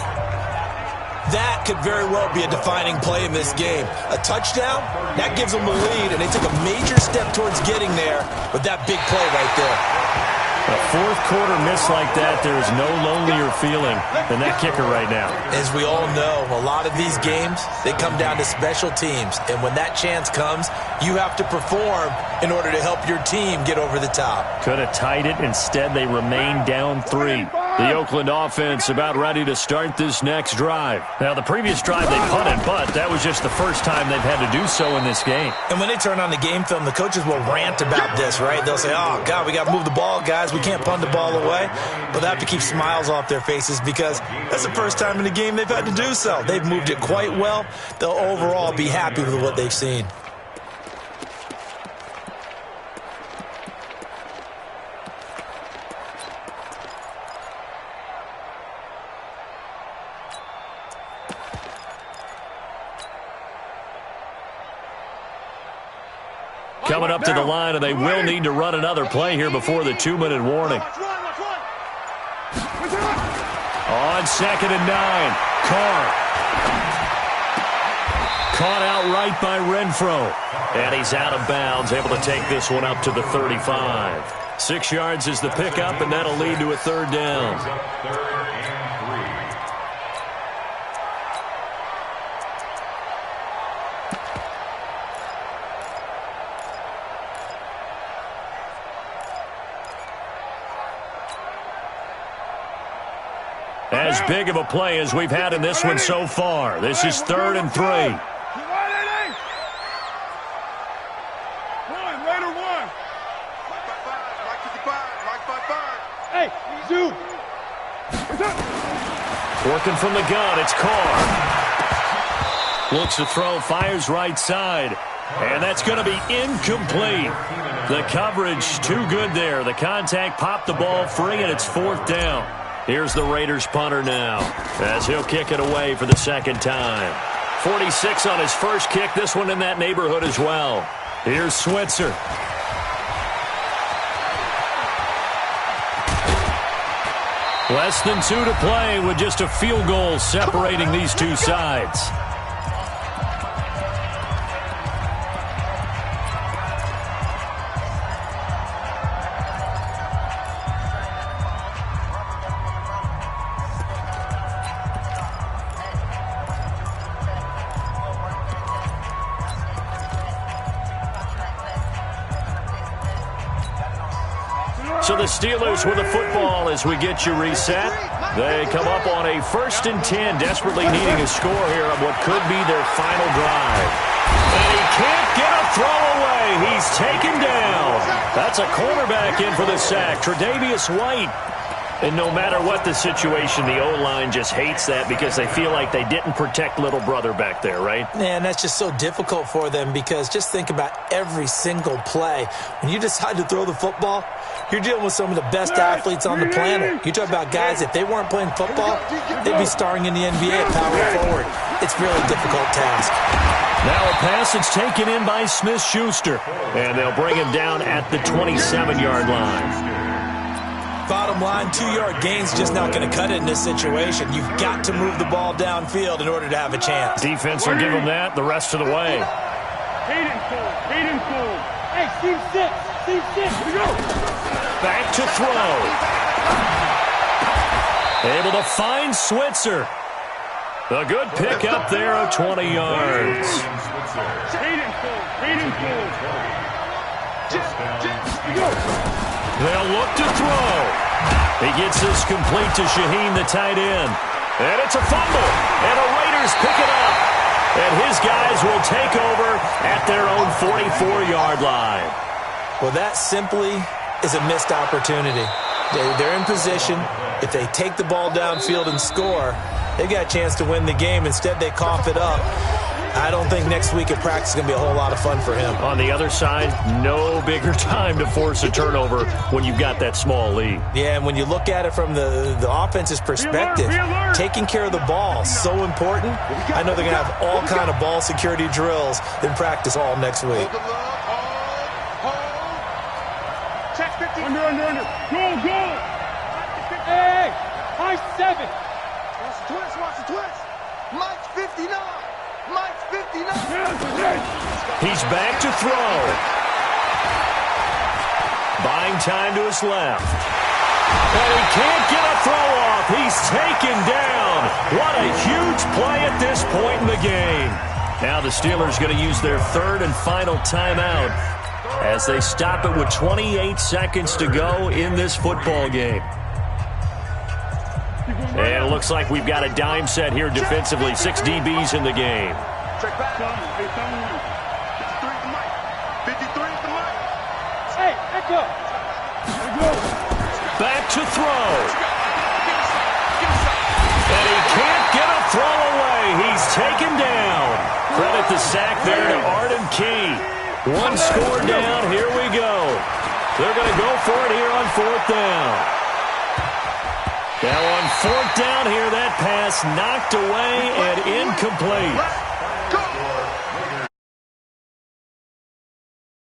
That could very well be a defining play in this game. A touchdown, that gives them a lead, and they took a major step towards getting there with that big play right there. A 4th quarter miss like that, there is no lonelier feeling than that kicker right now. As we all know, a lot of these games, they come down to special teams. And when that chance comes, you have to perform in order to help your team get over the top. Could have tied it. Instead, they remain down 3. The Oakland offense about ready to start this next drive. Now, the previous drive they punted, but that was just the first time they've had to do so in this game. And when they turn on the game film, the coaches will rant about this, right? They'll say, oh, God, we got to move the ball, guys. We can't punt the ball away. But they have to keep smiles off their faces because that's the first time in the game they've had to do so. They've moved it quite well. They'll overall be happy with what they've seen. Coming up to the line, and they will need to run another play here before the 2-minute warning. On 2nd and 9, Carr. Caught outright by Renfro. And he's out of bounds, able to take this one up to the 35. 6 yards is the pickup, and that'll lead to a 3rd down. As big of a play as we've had in this one so far. This is 3rd and 3. Raider one. Hey, zoom. Working from the gun, it's Carr. Looks to throw, fires right side. And that's going to be incomplete. The coverage too good there. The contact popped the ball free, and it's 4th down. Here's the Raiders punter now, as he'll kick it away for the second time. 46 on his first kick, this one in that neighborhood as well. Here's Switzer. Less than 2 to play with just a field goal separating these two sides. So the Steelers with the football as we get you reset. They come up on a 1st and 10, desperately needing a score here on what could be their final drive. And he can't get a throw away. He's taken down. That's a cornerback in for the sack, Tre'Davious White. And no matter what the situation, the O-line just hates that because they feel like they didn't protect little brother back there, right? Man, that's just so difficult for them because just think about every single play. When you decide to throw the football, you're dealing with some of the best athletes on the planet. You talk about guys, if they weren't playing football, they'd be starring in the NBA at power forward. It's a really difficult task. Now a pass that's taken in by Smith-Schuster, and they'll bring him down at the 27-yard line. Bottom line, 2-yard gain's just not going to cut it in this situation. You've got to move the ball downfield in order to have a chance. Defense will give him that the rest of the way. Hey, Steve 6, here we go. Back to throw. Able to find Switzer. A good pick up there of 20 yards. They'll look to throw. He gets this complete to Shaheen, the tight end. And it's a fumble. And the Raiders pick it up. And his guys will take over at their own 44-yard line. Well, that simply is a missed opportunity. They're in position. If they take the ball downfield and score, they got a chance to win the game. Instead, they cough it up. I don't think next week at practice is going to be a whole lot of fun for him. On the other side, no bigger time to force a turnover when you've got that small lead. Yeah, and when you look at it from the offense's perspective, taking care of the ball is so important. I know they're going to have all kind of ball security drills in practice all next week. Check 50. Under. Go. Hey, high 7. Watch the twist. Mike's 59. Mike's 59. He's back to throw. Buying time to his left. And he can't get a throw off. He's taken down. What a huge play at this point in the game. Now the Steelers going to use their 3rd and final timeout as they stop it with 28 seconds to go in this football game. And it looks like we've got a dime set here defensively. 6 DBs in the game. Check back. 53 to Mike. 53 to Mike. Hey, echo. Back to throw. And he can't get a throw away. He's taken down. Credit the sack there to Arden Key. 1 score down. Here we go. They're going to go for it here on 4th down. Now on 4th down here, that pass knocked away and incomplete.